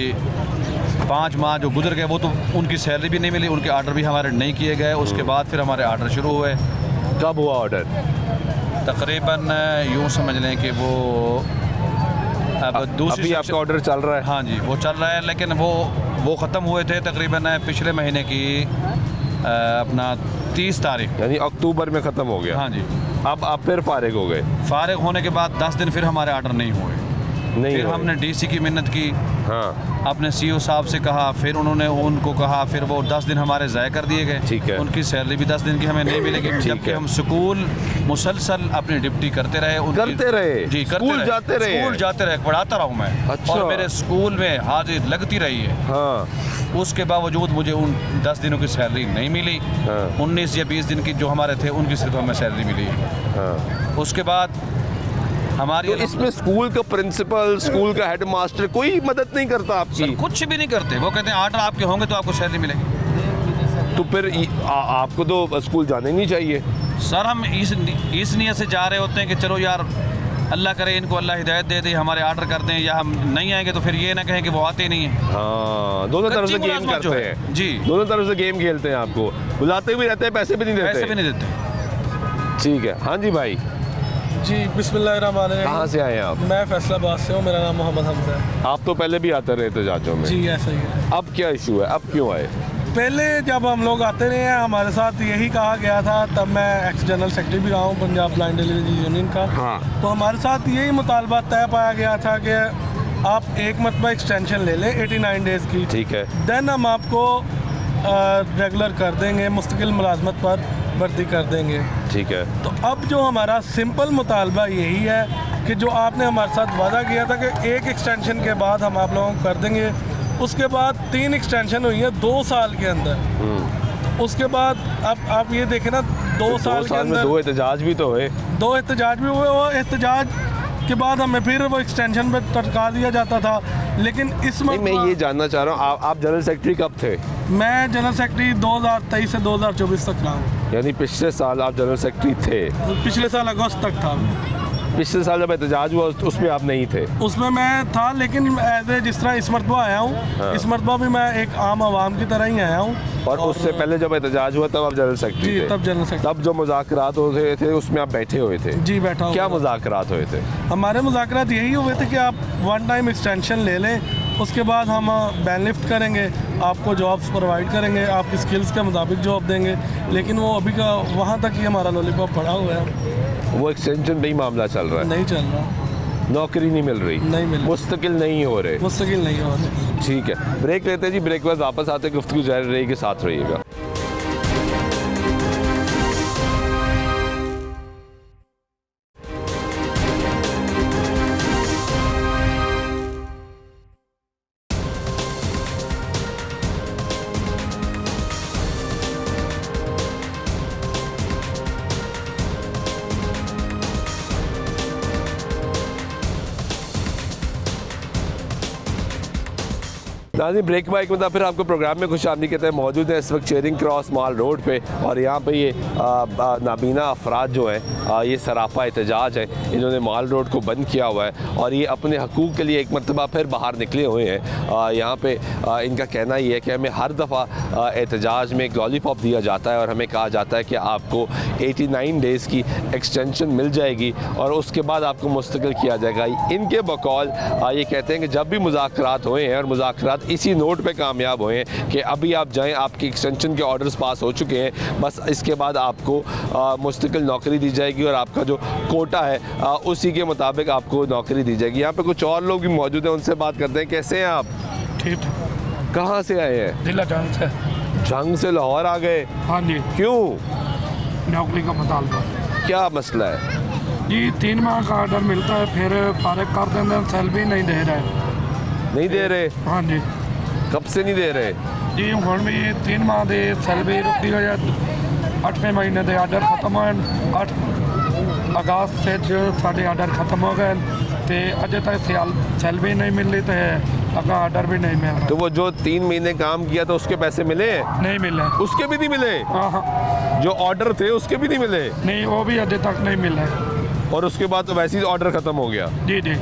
5 माह जो गुजर गए वो तो उनकी सैलरी भी नहीं मिली, उनके आर्डर भी हमारे नहीं किए गए। उसके बाद फिर हमारे आर्डर शुरू हुए। कब हुआ ऑर्डर? तकरीबन यूँ समझ लें कि वो अब दूसरी अभी आपका ऑर्डर चल रहा है? हाँ जी वो चल रहा है, लेकिन वो ख़त्म हुए थे तकरीबन पिछले महीने की अपना 30 तारीख। यानी अक्टूबर में ख़त्म हो गया? हाँ जी। अब आप फिर फारिग हो गए? फारिग होने के बाद 10 दिन फिर हमारे आर्डर नहीं हुए। नहीं फिर हुए? हमने डीसी की मिन्नत की, हाँ अपने सीईओ साहब से कहा, फिर उन्होंने उनको कहा, फिर वो 10 दिन हमारे ज़ाय कर दिए गए। ठीक है। उनकी सैलरी भी 10 दिन की हमें नहीं मिलेगी, जबकि है। हम स्कूल मुसलसल अपनी ड्यूटी करते रहे। करते रहे? जी करते स्कूल रहे। जाते रहे? स्कूल जाते रहे, पढ़ाता रहा हूँ मैं। अच्छा। और मेरे स्कूल में हाजिर लगती रही है। हाँ उसके बावजूद मुझे उन 10 दिनों की सैलरी नहीं मिली। हाँ। 19 या 20 दिन की जो हमारे थे उनकी सिर्फ हमें सैलरी मिली। हाँ। उसके बाद हमारी तो इसमें स्कूल का प्रिंसिपल, स्कूल का हेडमास्टर कोई मदद नहीं करता आपकी? सर कुछ भी नहीं करते। वो कहते हैं आर्डर आपके होंगे तो आपको सैलरी मिलेगी। तो फिर आपको तो स्कूल जाने नहीं चाहिए? सर हम इस नियत से जा रहे होते हैं कि चलो यार अल्लाह करे इनको अल्लाह हिदायत दे दे, हमारे आर्डर कर दें, या हम नहीं आएंगे तो फिर ये ना कहें कि वो आते नहीं हैं। हाँ, दोनों तरफ से कच्ची गेम मुलाजमत करते जो है। हैं जी। दोनों तरफ से गेम खेलते हैं, आपको बुलाते भी रहते हैं, पैसे भी नहीं देते? पैसे भी नहीं देते। ठीक है। हाँ जी भाई, जी बिस्मिल्लाहिर्रहमानिर्रहीम। कहाँ से आए हैं आप? मैं फैसलाबाद से हूँ, मेरा नाम मोहम्मद हमजा है। आप तो पहले भी आते रहे एहतजाजों में? जी ऐसा ही है। अब क्या इशू है, अब क्यों आए? पहले जब हम लोग आते रहे हैं हमारे साथ यही कहा गया था, तब मैं एक्स जनरल सेक्रेटरी भी रहा हूँ पंजाब ब्लाइंड डेलीवेज यूनियन का। हाँ। तो हमारे साथ यही मुतालबा तय पाया गया था कि आप एक मरतबा एक्सटेंशन ले लें 89 डेज़ की। ठीक है। देन हम आपको रेगुलर कर देंगे, मुस्तकिल मुलाजमत पर भर्ती कर देंगे। ठीक है। तो अब जो हमारा सिंपल मुतालबा यही है कि जो आपने हमारे साथ वादा किया था कि एक एक्सटेंशन के बाद हम आप लोगों को कर देंगे, उसके बाद 3 एक्सटेंशन हुई है 2 साल के अंदर। उसके बाद अब आप ये देखें ना, 2 साल के में अंदर 2 एहतजाज भी तो हुए। 2 एहतजाज भी हुए, और एहतजाज के बाद हमें फिर वो एक्सटेंशन पे टटका दिया जाता था। लेकिन इस नहीं, मैं ये मरतबा जानना चाह रहा हूँ, आप जनरल सेक्रेटरी कब थे? मैं जनरल सेक्रेटरी 2023 से 2024 तक रहा हूँ। यानी पिछले साल आप जनरल सेक्रेटरी थे? पिछले साल अगस्त तक था। पिछले साल जब एहतजाज हुआ उसमें आप नहीं थे? उसमें मैं था, लेकिन एज ए जिस तरह इस मरतबा आया हूँ, हाँ। इस मरतबा भी मैं एक आम आवाम की तरह ही आया हूँ। और उससे पहले जब एहतजाज हुआ तब आप जनरल सेक्रेटरी जी थे? तब जनरल सेक्रेटरी। तब जो मुज़ाकरात हो रहे थे उसमें आप बैठे हुए थे? जी बैठा हुआ क्या था। मुज़ाकरात हुए थे? हमारे मुज़ाकरात यही हुए थे कि आप 1 टाइम एक्सटेंशन ले लें, उसके बाद हम बैन लिफ्ट करेंगे, आपको जॉब्स प्रोवाइड करेंगे, आपकी स्किल्स के मुताबिक जॉब देंगे। लेकिन वो अभी का वहाँ तक ही हमारा लॉलीपॉप पड़ा हुआ है, वो एक्सटेंशन नहीं मामला चल रहा है? नहीं चल रहा, नौकरी नहीं मिल रही? नहीं मिल रही। मुस्तकिल नहीं हो रहे? मुस्तकिल नहीं हो रही। ठीक है, ब्रेक लेते हैं जी, ब्रेक के बाद वापस आते हैं, गुफ्तगू जारी रहेगी, साथ रहिएगा। नाज़रीन ब्रेक बाइक में फिर आपको प्रोग्राम में खुशामदीद कहते हैं। मौजूद है इस वक्त चेरिंग क्रॉस माल रोड पे और यहाँ पे ये नाबीना अफराद जो हैं ये सरापा एहतजाज है, इन्होंने माल रोड को बंद किया हुआ है और ये अपने हकूक़ के लिए एक मरतबा फिर बाहर निकले हुए हैं। यहाँ पे इनका कहना ये है कि हमें हर दफ़ा एहतजाज में एक लॉलीपॉप दिया जाता है और हमें कहा जाता है कि आपको 89 डेज़ की एक्सटेंशन मिल जाएगी और उसके बाद आपको मुस्तकिल किया जाएगा। इनके बकौल ये कहते हैं कि जब भी मुज़ाकरात हुए हैं और मुज़ाकरात इसी नोट पे कामयाब हुए हैं कि अभी आप जाएं, आपकी एक्सटेंशन के ऑर्डर्स पास हो चुके हैं, बस इसके बाद आपको मुस्तकिल नौकरी दी जाएगी और आपका जो कोटा है उसी के मुताबिक आपको नौकरी दी जाएगी। यहाँ पे कुछ और लोग भी मौजूद हैं, उनसे बात करते हैं। कैसे हैं आप? ठीक। कहाँ से आए हैं? जिला जंग से। जंग से लाहौर आ गए? हाँ जी। क्यों? नौकरी का मुतालबा। क्या मसला है जी? 3 माह का ऑर्डर मिलता है, फिर फारिग कर देते हैं, सैलरी नहीं दे रहे। नहीं दे रहे? हाँ जी। कब से नहीं दे रहे जी? हम भी 3 माह की सैलरी रुकी हुई है। 8वें महीने के ऑर्डर खत्म हुए, 8 अगस्त से जो साढ़े ऑर्डर खत्म हो गए तो अजे तक सैलरी नहीं मिल रही, तो अगर ऑर्डर भी नहीं मिल रहा। तो वो जो 3 महीने काम किया था उसके पैसे मिले? नहीं मिले। उसके भी नहीं मिले? हाँ। जो ऑर्डर थे उसके भी नहीं मिले? नहीं, वो भी अजे तक नहीं मिले। और उसके बाद तो वैसे ही ऑर्डर ख़त्म हो गया? जी जी।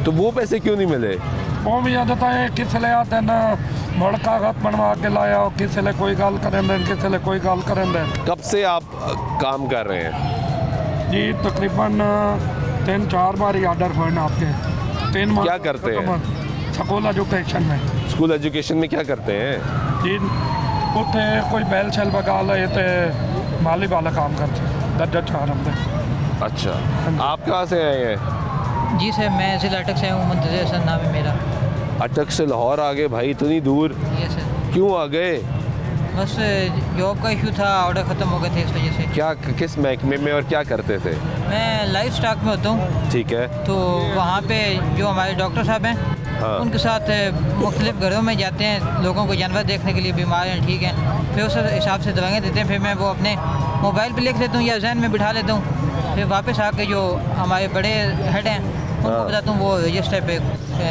तो वो पैसे क्यों नहीं मिले? वो भी आ जाता है, किस ले आते ना मुड़ कागज बनवा के लाया, किस ले कोई गल करें दें, किस ले कोई गल करें दें। कब से आप काम कर रहे हैं? जी तकरीबन 3-4 बार ही ऑर्डर हुए ना आपके। 3 माह। क्या करते हैं? स्कूल एजुकेशन में। स्कूल एजुकेशन में क्या करते हैं? जी उत्थे कोई बैल शैल बगा ले तो माली वाला काम करते हैं, दर्जा 4 हमने। अच्छा, आप कहाँ से आए हैं? जी सर, मैं ज़िला अटक से हूँ, मुंतज़िर हसन नाम है मेरा। अटक से लाहौर आ गए भाई, इतनी दूर? ये सर। क्यों आ गए? बस जॉब का इशू था, ऑर्डर ख़त्म हो गए थे, इस वजह से। क्या, किस महकमे में और क्या करते थे? मैं लाइफ स्टॉक में होता हूँ। ठीक है। तो वहाँ पे जो हमारे डॉक्टर साहब हैं, हाँ। उनके साथ मुख्तलिफ घरों में जाते हैं, लोगों को जानवर देखने के लिए, बीमार हैं, ठीक हैं, फिर उस हिसाब से दवाइयाँ देते हैं, फिर मैं वो अपने मोबाइल पे लिख लेता हूँ या जहन में बिठा लेता हूँ, फिर वापस आके जो हमारे बड़े हेड हैं उनको बताता हूँ, वो रजिस्टर पे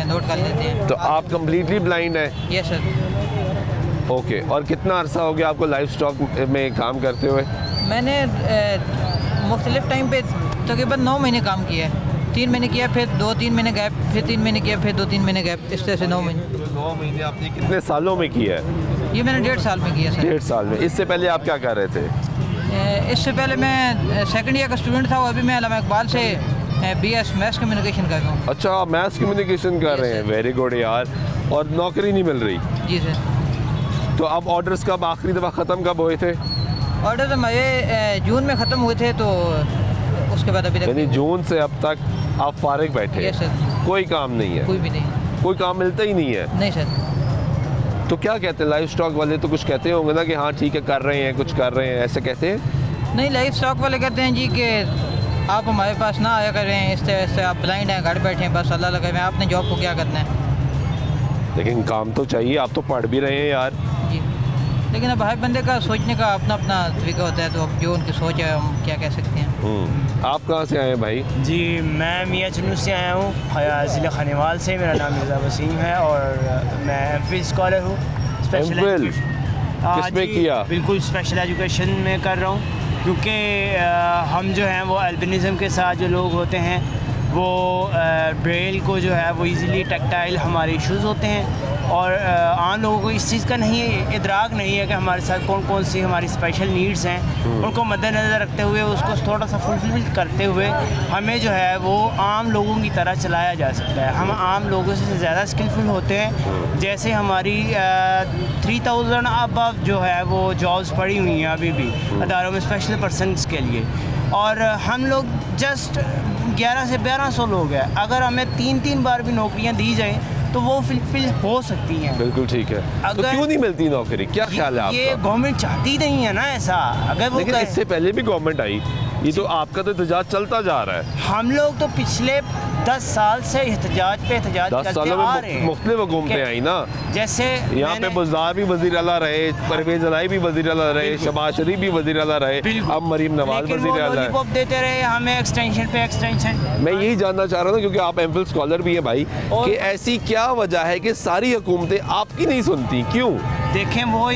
नोट कर लेते हैं। तो आप कम्प्लीटली ब्लाइंड हैं? Yes sir. ओके, और कितना अरसा हो गया आपको लाइफ स्टॉक में काम करते हुए? मैंने मुख्तलिफ टाइम पे तकरीबन 9 महीने काम किया है। 3 महीने किया, फिर 2-3 महीने गैप, फिर 3 महीने किया, फिर 2-3 महीने गैप, इस तरह से 9 महीने। 9 महीने आपने कितने सालों में किया है? ये मैंने 1.5 साल में किया सर। 1.5 साल में। इससे पहले आप क्या कर रहे थे? इससे पहले मैं सेकंड ईयर का स्टूडेंट था और अभी मैं अल्लामा इकबाल से BS मैथ्स कम्युनिकेशन कर रहा हूँ। अच्छा, आप मैथ्स कम्युनिकेशन कर रहे हैं, वेरी गुड यार। और नौकरी नहीं मिल रही? जी सर। तो अब ऑर्डर्स कब आखिरी दफ़ा ख़त्म कब हुए थे? ऑर्डर हमारे जून में ख़त्म हुए थे, तो उसके बाद अभी तक। यानी जून से अब तक आप फारिग बैठे? Yes sir. कोई काम नहीं है? कोई भी नहीं। कोई काम मिलता ही नहीं है? नहीं सर। तो क्या कहते हैं लाइफ स्टॉक वाले? तो कुछ कहते होंगे ना कि हाँ ठीक है कर रहे हैं, कुछ कर रहे हैं, ऐसे कहते हैं? नहीं, लाइफ स्टॉक वाले कहते हैं जी कि आप हमारे पास ना आया करें, इस तरह से आप ब्लाइंड हैं, घर बैठे हैं, बस अल्लाह लगा में आपने जॉब को क्या करना है। लेकिन काम तो चाहिए, आप तो पढ़ भी रहे हैं यार। जी, लेकिन अब हर बंदे का सोचने का अपना अपना तरीका होता है, तो अब जो उनकी सोच है हम क्या कह सकते हैं। आप कहाँ से आए हैं भाई? जी मैं मियाँ चुनू से आया हूँ, ज़िला खानेवाल से। मेरा नाम मिर्ज़ा वसीम है और मैं MPhil स्कॉलर हूँ। MPhil किसमें किया? बिल्कुल स्पेशल एजुकेशन में कर रहा हूँ, क्योंकि हम जो हैं वो अल्बिनिज़म के साथ जो लोग होते हैं वो ब्रेल को जो है वो इजीली टैक्टाइल हमारे इश्यूज़ होते हैं और आम लोगों को इस चीज़ का नहीं इदराक नहीं है कि हमारे साथ कौन कौन सी हमारी स्पेशल नीड्स हैं। उनको मद्देनज़र रखते हुए उसको थोड़ा सा फुलफिल करते हुए हमें जो है वो आम लोगों की तरह चलाया जा सकता है। हम आम लोगों से ज़्यादा स्किलफुल होते हैं। जैसे हमारी 3000 अब जो है वो जॉब्स पड़ी हुई हैं अभी भी अदारों में स्पेशल पर्सनस के लिए, और हम लोग जस्ट 11 से 1200 लोग हैं। अगर हमें 3-3 बार भी नौकरियां दी जाएं तो वो फिल हो सकती हैं। बिल्कुल ठीक है। तो क्यों नहीं मिलती नौकरी? क्या ख्याल है आपका? ये गवर्नमेंट चाहती नहीं है ना ऐसा। अगर वो लेकिन इससे पहले भी गवर्नमेंट आई, ये तो आपका तो एहतजाज चलता जा रहा है। हम लोग तो पिछले 10 साल से एहतजाज पे एहतजाज 10 करते सालों आ में रहे हैं। मुख्तलिफ हुकूमतें आई ना, जैसे यहाँ पे बुज़दार भी वज़ीर आला रहे, परवेज़ अलाई भी वज़ीर आला रहे, शहबाज शरीफ भी वज़ीर आला रहे, अब मरीम नवाज लेकिन वो वज़ीर आला है। लॉलीपॉप देते रहे हमें एक्सटेंशन पे एक्सटेंशन। मैं यही जानना चाह रहा था, क्योंकि आप एमफिल स्कॉलर भी हैं भाई, और- कि ऐसी क्या वजह है कि सारी हुकूमतें आपकी नहीं सुनती, क्यों? देखें वो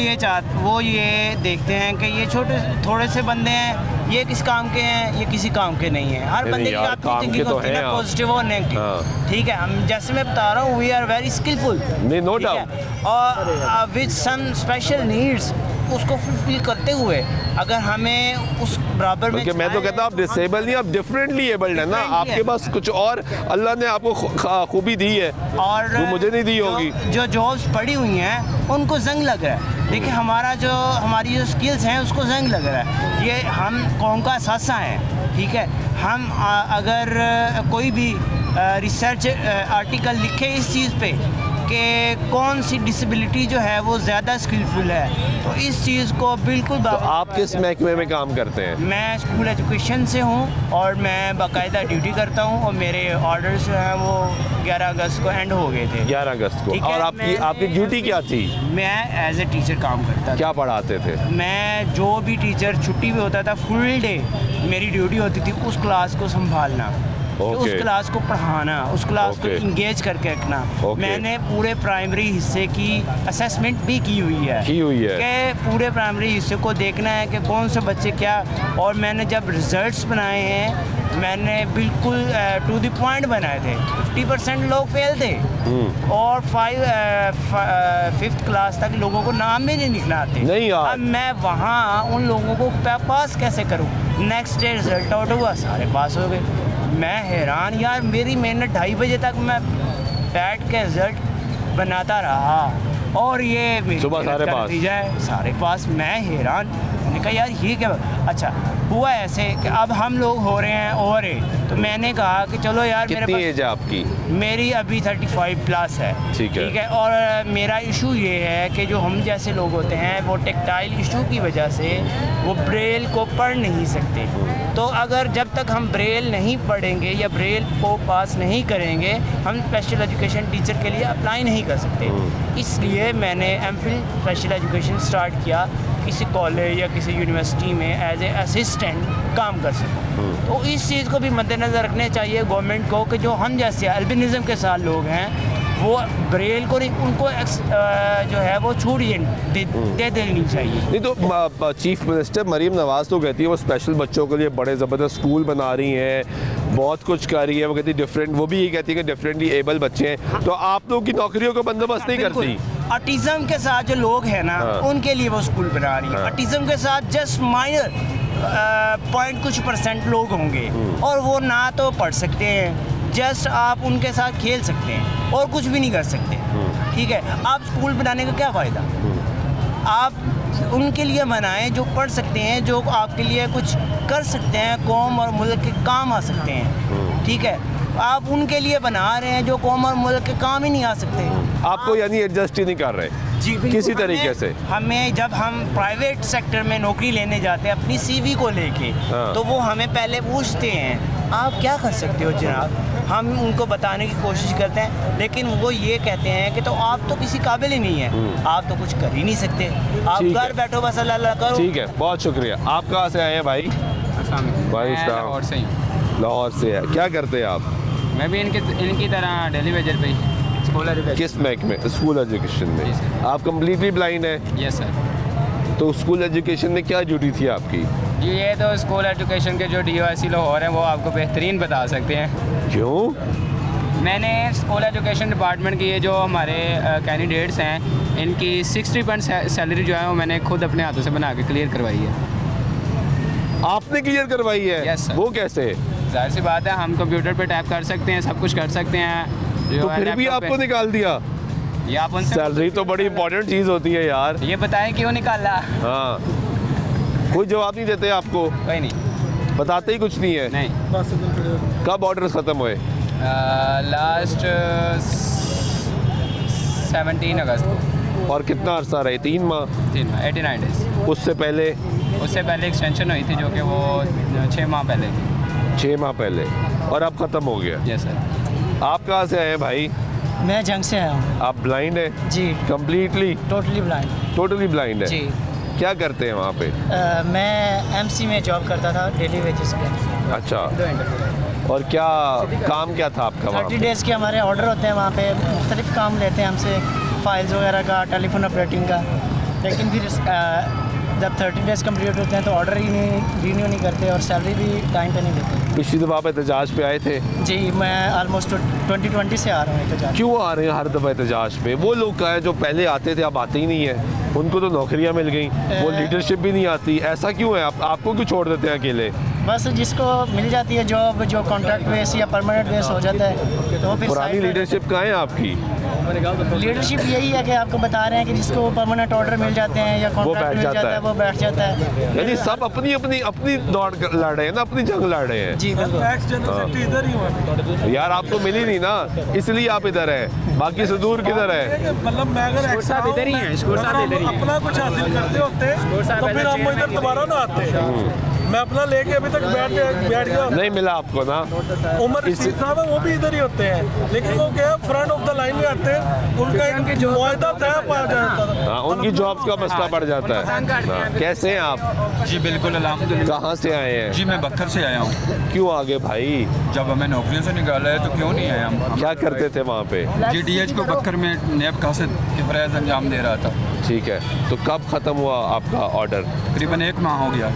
ये देखते हैं कि ये छोटे थोड़े से बंदे हैं, ये किस काम के हैं, ये किसी काम के नहीं है। हर नहीं बंदे की यार, अपनी काम थिंकिंग के तो होती है हैं ना, आप। पॉजिटिव और नेगेटिव। हाँ। ठीक है, हम जैसे मैं बता रहा हूँ वी आर वेरी स्किलफुल, नहीं, no ठीक है? और विद सम स्पेशल नीड्स उसको फुलफिल करते हुए अगर हमें उस बराबर में बल्कि मैं तो कहता हूँ आप डिसेबल नहीं, आप डिफरेंटली एबल्ड है ना, Differently आपके है। पास कुछ और अल्लाह ने आपको खूबी दी है और जो मुझे नहीं दी होगी। जो जॉब्स पड़ी हुई हैं उनको जंग लग रहा है। देखिए हमारी जो स्किल्स हैं उसको जंग लग रहा है। ये हम कौम का असासा है, ठीक है? हम अगर कोई भी रिसर्च आर्टिकल लिखे इस चीज़ पे कि कौन सी डिसेबिलिटी जो है वो ज़्यादा स्किलफुल है, तो इस चीज़ को बिल्कुल तो आप किस महकमे में काम करते हैं? मैं स्कूल एजुकेशन से हूँ और मैं बाकायदा ड्यूटी करता हूँ और मेरे ऑर्डर्स जो हैं वो 11 अगस्त को एंड हो गए थे। 11 अगस्त को। ठीक है, और मैंने- आपकी ड्यूटी क्या थी? मैं एज ए टीचर काम करता था। क्या पढ़ाते थे? मैं जो भी टीचर छुट्टी भी होता था फुल डे मेरी ड्यूटी होती थी उस क्लास को संभालना, कि उस Okay. क्लास को पढ़ाना, उस क्लास को Okay. इंगेज करके रखना। Okay. मैंने पूरे प्राइमरी हिस्से की असेसमेंट भी की हुई है कि पूरे प्राइमरी हिस्से को देखना है कि कौन से बच्चे क्या, और मैंने जब रिजल्ट्स बनाए हैं मैंने बिल्कुल टू द पॉइंट बनाए थे। 50% लोग फेल थे और 5th क्लास तक लोगों को नाम भी नहीं लिखना आते। नहीं यार। अब मैं वहाँ उन लोगों को पास कैसे करूँ? नेक्स्ट डे रिजल्ट आउट हुआ, सारे पास हो गए। मैं हैरान यार, मेरी मेहनत 2:30 बजे तक मैं बैठ के रिजल्ट बनाता रहा और ये मेरी सुबह मेहनत सारे का पास। नतीजा है, सारे पास। मैं हैरान, मैंने कहा यार ये क्या। अच्छा हुआ ऐसे कि अब हम लोग हो रहे हैं ओवर एज, तो मैंने कहा कि चलो यार कितनी मेरे एज है आपकी? पास मेरी अभी 35 प्लस है। ठीक है। और मेरा इशू ये है कि जो हम जैसे लोग होते हैं वो टेक्टाइल इशू की वजह से वो ब्रेल को पढ़ नहीं सकते। तो अगर जब तक हम ब्रेल नहीं पढ़ेंगे या ब्रेल को पास नहीं करेंगे हम स्पेशल एजुकेशन टीचर के लिए अप्लाई नहीं कर सकते। इसलिए मैंने एमफिल स्पेशल एजुकेशन स्टार्ट किया, किसी कॉलेज या किसी यूनिवर्सिटी में एज ए असिस्टेंट काम कर सकूँ। तो इस चीज़ को भी मद्देनज़र रखने चाहिए गवर्नमेंट को कि जो हम जैसे अल्बिनिज़म के साथ लोग हैं वो ब्रेल को नहीं, उनको जो है वो छूट दे देनी चाहिए। नहीं तो चीफ मिनिस्टर मरीम नवाज तो कहती है वो स्पेशल बच्चों के लिए बड़े ज़बरदस्त स्कूल बना रही हैं, बहुत कुछ कर रही है। वो कहती है डिफरेंट, वो भी ये कहती है कि डिफरेंटली एबल बच्चे हैं, तो आप लोग की नौकरियों का बंदोबस्त नहीं करती? ऑटिज्म के साथ जो लोग हैं ना उनके लिए वो स्कूल बना रही है। ऑटिज्म के साथ जस्ट माइनर पॉइंट कुछ % लोग होंगे और वो ना तो पढ़ सकते हैं, जस्ट आप उनके साथ खेल सकते हैं और कुछ भी नहीं कर सकते। ठीक है, आप स्कूल बनाने का क्या फ़ायदा? आप उनके लिए बनाएं जो पढ़ सकते हैं, जो आपके लिए कुछ कर सकते हैं, कौम और मुल्क के काम आ सकते हैं। ठीक है, आप उनके लिए बना रहे हैं जो कौम और मुल्क के काम ही नहीं आ सकते। आपको यानी एडजस्ट ही नहीं कर रहे जी किसी तरीके से? हमें जब हम प्राइवेट सेक्टर में नौकरी लेने जाते हैं अपनी CV को लेके, तो वो हमें पहले पूछते हैं आप क्या कर सकते हो जनाब। हम उनको बताने की कोशिश करते हैं लेकिन वो ये कहते हैं कि तो आप तो किसी काबिल ही नहीं है, आप तो कुछ कर ही नहीं सकते, आप घर बैठो बस अल्लाह करो। ठीक है, बहुत शुक्रिया। आप कहाँ से आए हैं भाई? भाई लाहौर से ही। लाहौर से है। क्या करते हैं आप? मैं भी इनकी तरह डेली वेजर पे स्कूल एजुकेशन। किस महकमे? स्कूल एजुकेशन में। आप कम्प्लीटली ब्लाइंड हैं? Yes sir. तो स्कूल एजुकेशन में क्या ड्यूटी थी आपकी? जी ये तो स्कूल एजुकेशन के जो DOIC लाहौर हैं वो आपको बेहतरीन बता सकते हैं। क्यों? मैंने स्कूल एजुकेशन डिपार्टमेंट की ये जो हमारे कैंडिडेट्स हैं इनकी 60% सैलरी जो है वो मैंने खुद अपने हाथों से बना के क्लियर करवाई है। आपने क्लियर करवाई है? Yes sir. वो कैसे? जाहिर सी बात है, हम कंप्यूटर पे टाइप कर सकते हैं, सब कुछ कर सकते हैं। तो फिर भी आपको निकाल दिया? ये आप उनसे सैलरी तो बड़ी इंपॉर्टेंट चीज़ होती है यार। ये बताएं क्यों निकाला? हाँ, कोई जवाब नहीं देते आपको? कोई नहीं, बताते ही कुछ नहीं है? नहीं। कब ऑर्डर्स ख़त्म हुए? लास्ट 17 अगस्त को। और कितना अरसा रहे? 3 माह? 3 माह, 89 डेज। उससे पहले एक्सटेंशन हुई थी जो कि वो 6 माह पहले थी। 6 माह पहले, और अब ख़त्म हो गया? Yes sir. आप कहाँ से आए हैं भाई? मैं जंग से आया हूँ आप ब्लाइंड हैं? जी, completely? Totally blind totally blind है? जी। क्या करते हैं वहाँ पे? मैं एमसी में जॉब करता था डेली वेजेस पे। अच्छा, और क्या काम क्या था आपका वहाँ 30 पे? डेज़ के हमारे ऑर्डर होते हैं वहाँ पे, मुख्तलिफ काम लेते हैं हमसे, फाइल्स वगैरह का, टेलीफोन ऑपरेटिंग का। लेकिन फिर जब 30 डेज़ कंप्लीट होते हैं तो ऑर्डर ही नहीं रिन्यू नहीं करते और सैलरी भी टाइम पे नहीं देते। पिछली दफ़ा आप एहतजाज पे आए थे? जी, मैं ऑलमोस्ट 2020 से आ रहा हूँ एहतजाज। क्यों आ रहे हैं हर दफ़ा एहतजाज पे? वो लोग का है जो पहले आते थे अब आते ही नहीं है, उनको तो नौकरियाँ मिल गई, वो लीडरशिप भी नहीं आती, ऐसा क्यों है? आपको क्यों छोड़ देते हैं अकेले? बस जिसको मिल जाती है जॉब जो कॉन्ट्रैक्ट बेस या परमानेंट बेस हो जाता है तो फिर पुरानी लीडरशिप कहाँ है आपकी? लीडरशिप यही है कि आपको बता रहे हैं कि जिसको परमानेंट ऑर्डर मिल जाते हैं या कॉन्ट्रैक्ट मिल जाता है वो बैठ जाता है। यानी सब अपनी अपनी अपनी दौड़ लड़ रहे हैं ना, अपनी जंग लड़ रहे हैं। जी बिल्कुल। इधर ही हुआ यार आपको मिली नहीं ना, इसलिए आप इधर हैं, बाकी सुदूर किधर है? मतलब मैं अगर इधर ही हैं, स्कोर साहब इधर ही हैं। अपना कुछ हासिल करते होते तो फिर हम इधर दोबारा ना आते। मैं अपना लेके अभी तक बैठ गया। नहीं मिला आपको ना? उमर रशीद साहब है वो भी इधर ही होते हैं, लेकिन वो क्या फ्रंट ऑफ द लाइन में आते हैं, उनका एक मुआहदा तय पाया जाता है। हाँ, उनकी जॉब्स का मसला बढ़ जाता है। हाँ, कैसे हैं आप? जी बिल्कुल अल्हम्दुलिल्लाह। कहाँ से आए हैं? जी मैं बख्तर से आया हूँ। क्यों आ गए भाई? जब हमें नौकरियों से निकाला है तो क्यों नहीं आए हम? क्या करते थे वहाँ पे? GDH को बख्तर में नेब कासिद की फराइज अंजाम दे रहा था। ठीक है, तो कब ख़त्म हुआ आपका ऑर्डर? तकरीबन 1 माह हो गया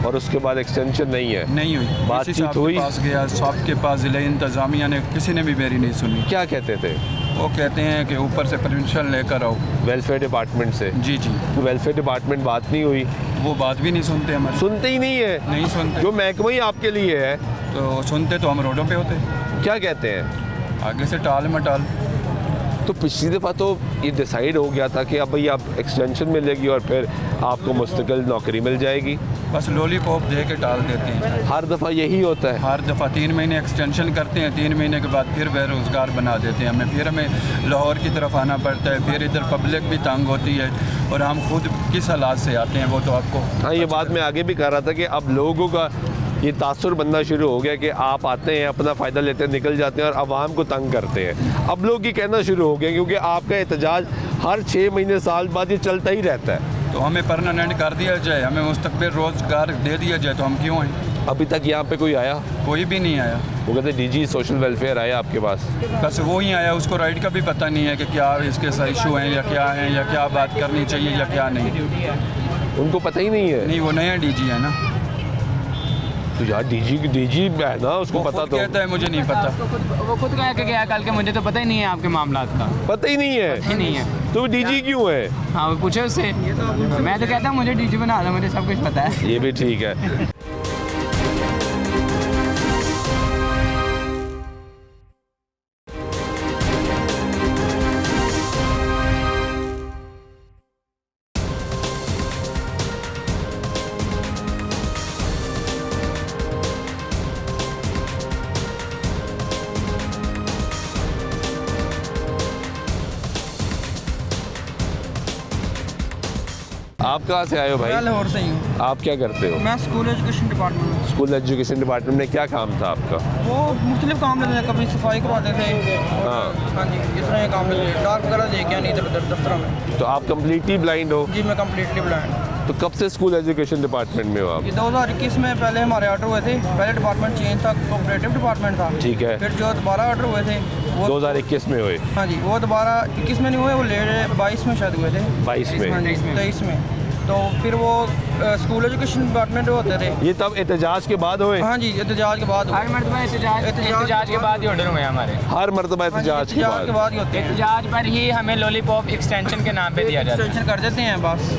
और उसके बाद एक्सटेंशन नहीं है? नहीं हुई। बातचीत साहब हुई? के पास गया, साहब के पास ज़िले इंतज़ामिया ने किसी ने भी मेरी नहीं सुनी। क्या कहते थे? वो कहते हैं कि ऊपर से परमिशन लेकर आओ वेलफेयर डिपार्टमेंट से। जी जी। तो वेलफेयर डिपार्टमेंट बात नहीं हुई? वो बात भी नहीं सुनते हमारी। सुनते ही नहीं है? नहीं सुनते। जो महकमा ही आपके लिए है तो सुनते तो हम रोडों पे होते। क्या कहते हैं? आगे से टाल मटाल। तो पिछली दफ़ा तो ये डिसाइड हो गया था कि अब भाई आप एक्सटेंशन मिलेगी और फिर आपको मुस्तकिल नौकरी मिल जाएगी। बस लॉलीपॉप दे के टाल देते हैं। हर दफ़ा यही होता है? हर दफ़ा 3 महीने एक्सटेंशन करते हैं, 3 महीने के बाद फिर बेरोज़गार बना देते हैं हमें। फिर हमें लाहौर की तरफ आना पड़ता है, फिर इधर पब्लिक भी तंग होती है और हम खुद किस हालात से आते हैं वो तो आपको। हाँ, ये बात मैं आगे भी कह रहा था कि अब लोगों का ये तासुर बनना शुरू हो गया कि आप आते हैं, अपना फ़ायदा लेते हैं, निकल जाते हैं और आवाम को तंग करते हैं। अब लोग ये कहना शुरू हो गया क्योंकि आपका एहतजाज हर 6 महीने साल बाद ये चलता ही रहता है। तो हमें परमानेंट कर दिया जाए, हमें मुस्तक़बिल रोज़गार दे दिया जाए तो हम क्यों आए? अभी तक यहाँ पे कोई आया? कोई भी नहीं आया। वो कहते DG सोशल वेलफेयर आया आपके पास? बस वो ही आया, उसको राइट का भी पता नहीं है कि क्या इसके साथ इशू हैं या क्या है या क्या बात करनी चाहिए या क्या नहीं। उनको पता ही नहीं है? नहीं, वो नया DG है ना। तो यार DG है ना, उसको पता तो कहता है मुझे नहीं पता। वो खुद कह के गया कल के, मुझे तो पता ही नहीं है आपके मामलात का। पता ही नहीं है? ही नहीं है। तो DG क्यों है? हाँ, वो पूछे उससे। मैं तो कहता हूँ मुझे DG बना दो, मुझे सब कुछ पता है। ये भी ठीक है। आप कहाँ से आए हो भाई? मैं लाहौर से ही हूँ। आप क्या करते हो? मैं स्कूल एजुकेशन डिपार्टमेंट में। स्कूल एजुकेशन डिपार्टमेंट में क्या काम था आपका? वो मुख्तलिफ काम लेते हैं, कभी सफाई करवाते थे। हाँ जी, इस तरह के काम लेते हैं, डाक वगैरह दे के आनी इधर उधर दफ्तरों में। तो आप कम्प्लीटली ब्लाइंड हो? जी मैं कम्प्लीटली ब्लाइंड। तो कब से स्कूल एजुकेशन डिपार्टमेंट में हो आप? ये 2021 में पहले हमारे ऑर्डर हुए थे, पहले डिपार्टमेंट चेंज था, कोऑपरेटिव डिपार्टमेंट था। ठीक है। फिर जो दोबारा ऑर्डर हुए थे वो 2021 में हुए? हाँ जी, वो दोबारा 21 में नहीं हुए, वो लेट 22 में शायद हुए थे। 22 में? हाँ जी, 23 में। तो फिर वो स्कूल एजुकेशन डिपार्टमेंट होते थे। ये तब एहतजाज के बाद हुए? हाँ जी, एहतजाज के बाद। हर मरतबा एहतजाज के बाद ही ऑर्डर हुए हमारे। हर मरतबा एहतजाज के बाद ही होते हैं। एहतजाज पर ही हमें लॉलीपॉप एक्सटेंशन के नाम पे दिया जाता है। एक्सटेंशन कर देते हैं बस।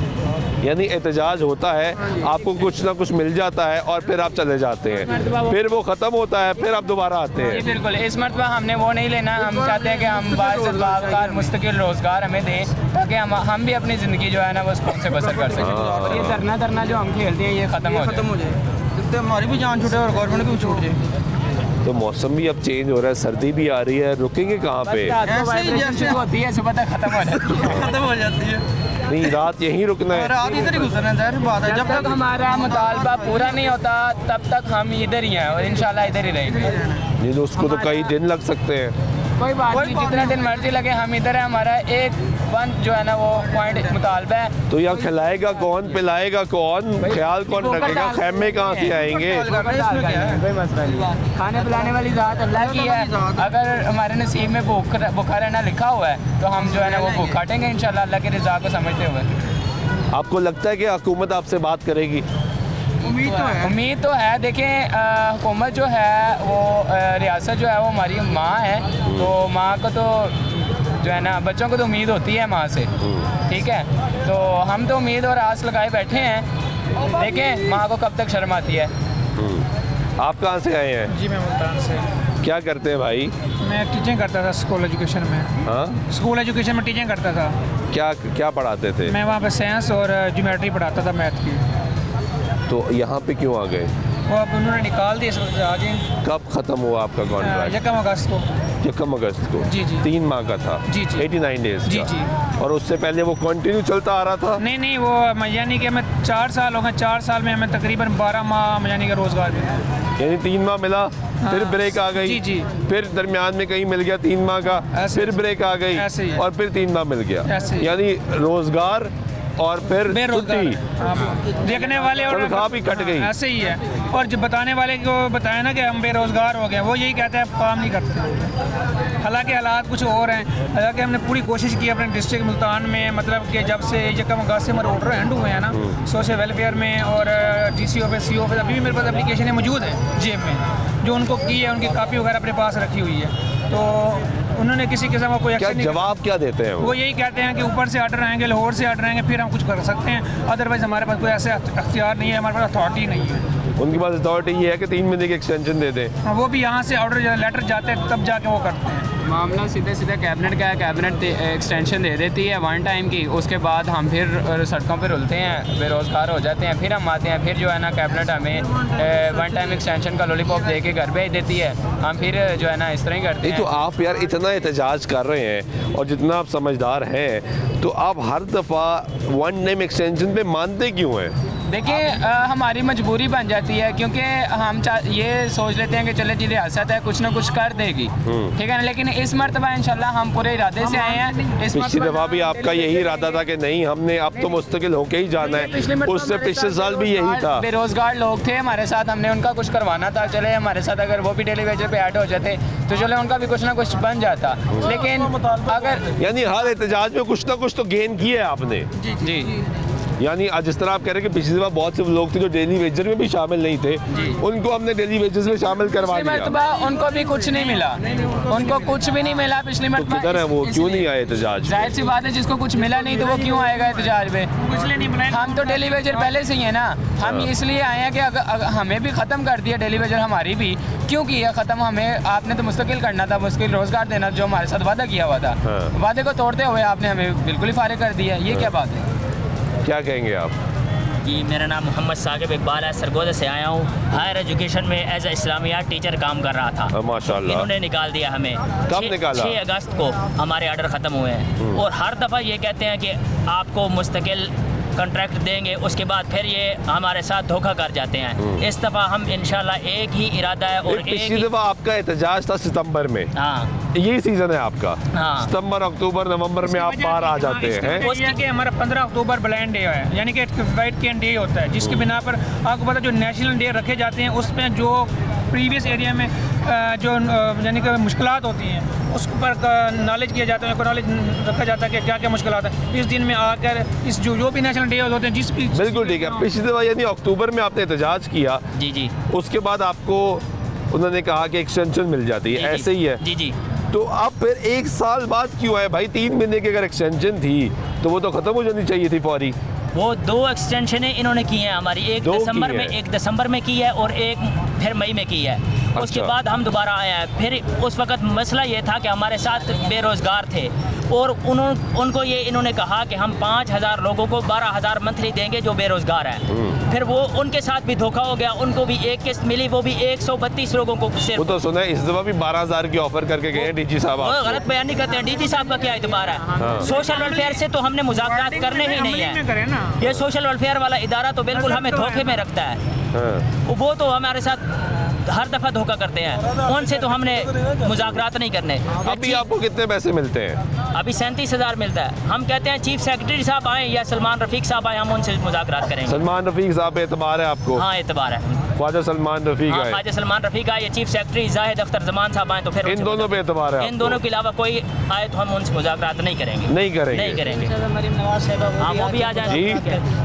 यानी एहतजाज होता है, आपको कुछ ना कुछ मिल जाता है और फिर आप चले जाते हैं, फिर वो ख़त्म होता है, फिर आप दोबारा आते हैं। जी बिल्कुल। इस मरतबा हमने वो नहीं लेना, हम चाहते हैं कि हम बाज़ मुस्तकिल रोज़गार हमें दें ताकि हम भी अपनी ज़िंदगी जो है ना वो सुकून से बसर कर सकें। और ये धरना जो हम खेलते हैं ये ख़त्म हो जाए, जिससे हमारी भी जान छूटे और गवर्नमेंट की भी छूट जाए। तो मौसम भी अब चेंज हो रहा है, सर्दी भी आ रही है, रुकेंगे कहाँ पे? शुरू होती है, सुबह तक ख़त्म हो जाती है। खत्म हो जाती है। नहीं, रात यहीं रुकना है? रात इधर ही गुजरना है, ज़ाहिर बात है। जब तक हमारा मुतालबा पूरा नहीं होता तब तक हम इधर ही हैं और इंशाल्लाह इधर ही रहेंगे। नहीं तो उसको तो कई दिन लग सकते हैं। कोई बात नहीं, जितना दिन मर्जी लगे, हम इधर है। हमारा एक बंद जो है ना वो पॉइंट मुतालबा है। तो यहाँ खिलाएगा कौन, पिलाएगा कौन, ख्याल कौन रखेगा, खैमे कहाँ से आएंगे? कोई मसला नहीं, खाने पिलाने वाली ज़ात अल्लाह की है। अगर हमारे नसीब में भूखा रहना लिखा हुआ है तो हम जो है ना वो भूख काटेंगे इंशाल्लाह, अल्लाह की रज़ा को समझते हुए। आपको लगता है कि हुकूमत आपसे बात करेगी? उम्मीद तो है। देखें, हुकूमत जो है वो रियासत जो है वो हमारी माँ है, तो माँ को तो जो है ना बच्चों को तो उम्मीद होती है माँ से, ठीक है। तो हम तो उम्मीद और आस लगाए बैठे हैं, देखें माँ को कब तक शर्म आती है। आप कहाँ से आए हैं? जी मैं मुल्तान से। क्या करते हैं भाई? मैं टीचिंग करता था स्कूल एजुकेशन में। हाँ, स्कूल एजुकेशन में टीचिंग करता था। क्या क्या पढ़ाते थे? मैं वहाँ पे साइंस और ज्योमेट्री पढ़ाता था, मैथ की। तो यहाँ पे क्यों आ गए? वो अब उन्होंने निकाल दिए, इस वक्त आ गए। कब ख़त्म हुआ आपका कॉन्ट्रैक्ट? 1 अगस्त को। 1 अगस्त को? जी जी। 3 माह का था? जी जी। 89 डेज जी का? जी। और उससे पहले वो कंटिन्यू चलता आ रहा था? नहीं, वो यानी कि हमें 4 साल हो गए। 4 साल में हमें तकरीबन 12 माह यानी कि रोज़गार मिला। यानी 3 माह मिला, फिर ब्रेक आ गई। जी जी। फिर दरमियान में कहीं मिल गया 3 माह का, फिर ब्रेक आ गई, ऐसे ही है। और फिर 3 माह मिल गया। ऐसे ही। यानी रोजगार और फिर बेरोजगार देखने वाले और तनख्वाह भी कट गई। ऐसे ही है। और जो बताने वाले को बताया ना कि हम बेरोजगार हो गए, वो यही कहते हैं काम नहीं करते। हालांकि हालात कुछ और हैं। हालांकि हमने पूरी कोशिश की अपने डिस्ट्रिक्ट मुल्तान में, मतलब कि जब से 1 अगस्त से हमारे ऑर्डर हैंड हुए हैं ना सोशल वेलफेयर में और GC ऑफिस, CO ऑफिस, अभी भी मेरे पास एप्लीकेशनें मौजूद हैं जेब में, जो उनको की है, उनकी कापी वगैरह अपने पास रखी हुई है। तो उन्होंने किसी किस्म का कोई एक्शन नहीं। जवाब क्या देते हैं वो यही कहते हैं कि ऊपर से ऑर्डर आएंगे, लाहौर से ऑर्डर आएंगे, फिर हम कुछ कर सकते हैं, अदरवाइज़ हमारे पास कोई ऐसा अख्तियार नहीं है, हमारे पास अथॉरिटी नहीं है। उनके पास अथॉरिटी ये है कि 3 महीने की एक्सटेंशन दे दें। वो भी यहाँ से ऑर्डर लेटर जाते हैं तब जाके वो करते हैं। मामला सीधे सीधे कैबिनेट का है। कैबिनेट एक्सटेंशन दे देती है 1 टाइम की, उसके बाद हम फिर सड़कों पर रुलते हैं, बेरोज़गार हो जाते हैं, फिर हम आते हैं, फिर जो है ना कैबिनेट हमें 1 टाइम एक्सटेंशन का लॉलीपॉप दे के घर भेज देती है, हम फिर जो है ना इस तरह ही करते हैं। तो आप यार इतना एहतजाज कर रहे हैं और जितना आप समझदार हैं, तो आप हर दफ़ा 1 टाइम एक्सटेंशन पे मानते क्यों हैं? देखिए, हमारी मजबूरी बन जाती है, क्योंकि हम ये सोच लेते हैं कि चले जी रियासत है कुछ ना कुछ कर देगी, ठीक है ना। लेकिन इस मरतबा इंशाल्लाह हम पूरे इरादे से आए हैं। पिछली दफ़ा भी आपका यही इरादा था कि नहीं, हमने अब तो मुस्तकिल होके ही जाना है। उससे पिछले साल भी यही था। बेरोजगार लोग थे हमारे साथ, हमने उनका कुछ करवाना था, चले हमारे साथ अगर वो भी डेली वेजर पे ऐड हो जाते तो चले उनका भी कुछ ना कुछ बन जाता। लेकिन अगर यानी हर एहतजाज में कुछ ना कुछ तो गेन किया है आपने। जी। यानी आज जिस तरह आप कह रहे हैं कि पिछली दफा बहुत से लोग थे जो डेली वेजर में भी शामिल नहीं थे, उनको हमने डेली वेजेस में शामिल करवा दिया। उनको भी कुछ नहीं मिला, उनको कुछ भी नहीं मिला पिछली मरतबा। किधर है वो, क्यों नहीं आए एहतजाज? जाहिर सी बात है, जिसको कुछ मिला नहीं तो वो क्यों आएगा एहतजाज में? हम तो डेली वेजर पहले से ही है ना। हम इसलिए आए हैं कि अगर हमें भी ख़त्म कर दिया डेली वेजर, हमारी भी क्यों किया ख़त्म? हमें आपने तो मुस्तकिल करना था, मुस्तकिल रोज़गार देना, जो हमारे साथ वादा किया हुआ था। वादे को तोड़ते हुए आपने हमें बिल्कुल ही फारिग कर दिया। ये क्या बात है? क्या कहेंगे आप? जी, मेरा नाम मोहम्मद साकिब इकबाल है, सरगोदा से आया हूँ। हायर एजुकेशन में एज ए इस्लामियात टीचर काम कर रहा था। माशाल्लाह। इन्होंने निकाल दिया हमें। कब निकाला? 6 अगस्त को हमारे ऑर्डर ख़त्म हुए हैं और हर दफ़ा ये कहते हैं कि आपको मुस्तकिल कॉन्ट्रैक्ट देंगे, उसके बाद फिर ये हमारे साथ धोखा कर जाते हैं। इस दफ़ा हम इंशाल्लाह एक ही इरादा है और पिछली दफ़ा आपका एहतजाज था सितंबर में। हाँ, यही सीज़न है आपका। हाँ। सितंबर, अक्टूबर, नवंबर में आप बाहर आ जाते हैं। कि हमारा 15 अक्टूबर ब्लाइंड डे है, यानी कि वाइट कैन डे होता है, जिसकी बिना पर आपको पता जो नेशनल डे रखे जाते हैं उसमें जो प्रीवियस एरिया में जो यानी कि मुश्किलात होती हैं उस पर नॉलेज किया जाता है, नॉलेज रखा जाता है कि क्या क्या मुश्किलात है। इस दिन में आकर इस जो भी नेशनल डे होते हैं जिस भी। बिल्कुल ठीक है। पिछली दफ़ा यानी अक्टूबर में आपने एहतजाज किया। जी। उसके बाद आपको उन्होंने कहा कि एक्सटेंशन मिल जाती है, ऐसे ही है? जी। तो आप फिर 1 साल बाद क्यों आए भाई? 3 महीने की अगर एक्सटेंशन थी तो वो तो ख़त्म हो जानी चाहिए थी फौरी। वो 2 एक्सटेंशनें इन्होंने की हैं हमारी, एक दिसंबर में की है और एक फिर मई में की है। उसके बाद हम दोबारा आए हैं। फिर उस वक्त मसला ये था कि हमारे साथ बेरोज़गार थे और उनको ये इन्होंने कहा कि हम 5000 लोगों को 12000 मंथली देंगे जो बेरोज़गार हैं। फिर वो उनके साथ भी धोखा हो गया, उनको भी एक किस्त मिली, वो भी 132 लोगों को सिर्फ। वो तो सुना है इस दफ़ा भी 12000 की ऑफर करके गए डीजी साहब। वो गलत बयान नहीं करते हैं। डीजी साहब का क्या इतबार है? सोशल वेलफेयर से तो हमने मुज़ाकरात करने ही नहीं है। ये सोशल वेलफेयर वाला इदारा तो बिल्कुल हमें धोखे में रखता है। वो तो हमारे साथ हर दफ़ा धोखा करते हैं, उनसे तो हमने मुज़ाकरात नहीं करने। अभी आपको कितने पैसे मिलते हैं? अभी 37,000 मिलता है। हम कहते हैं चीफ सेक्रेटरी साहब आए या सलमान रफ़ीक साहब आए, हम उनसे मुज़ाकरात करेंगे। सलमान रफ़ीक साहब पे एतबार है आपको? हाँ एतबार है। ख्वाजा सलमान रफ़ीक आए, ख्वाजा सलमान रफ़ीक आए या चीफ सेक्रेटरी जाहिद अख्तर जमान साहब आए तो फिर इन दोनों पे एतबार है? इन दोनों के अलावा कोई आए तो हम उनसे मुज़ाकरात नहीं करेंगे। नहीं करेंगे? नहीं करेंगे। मरीम नवाज साहबा हाँ वो भी आ जाए।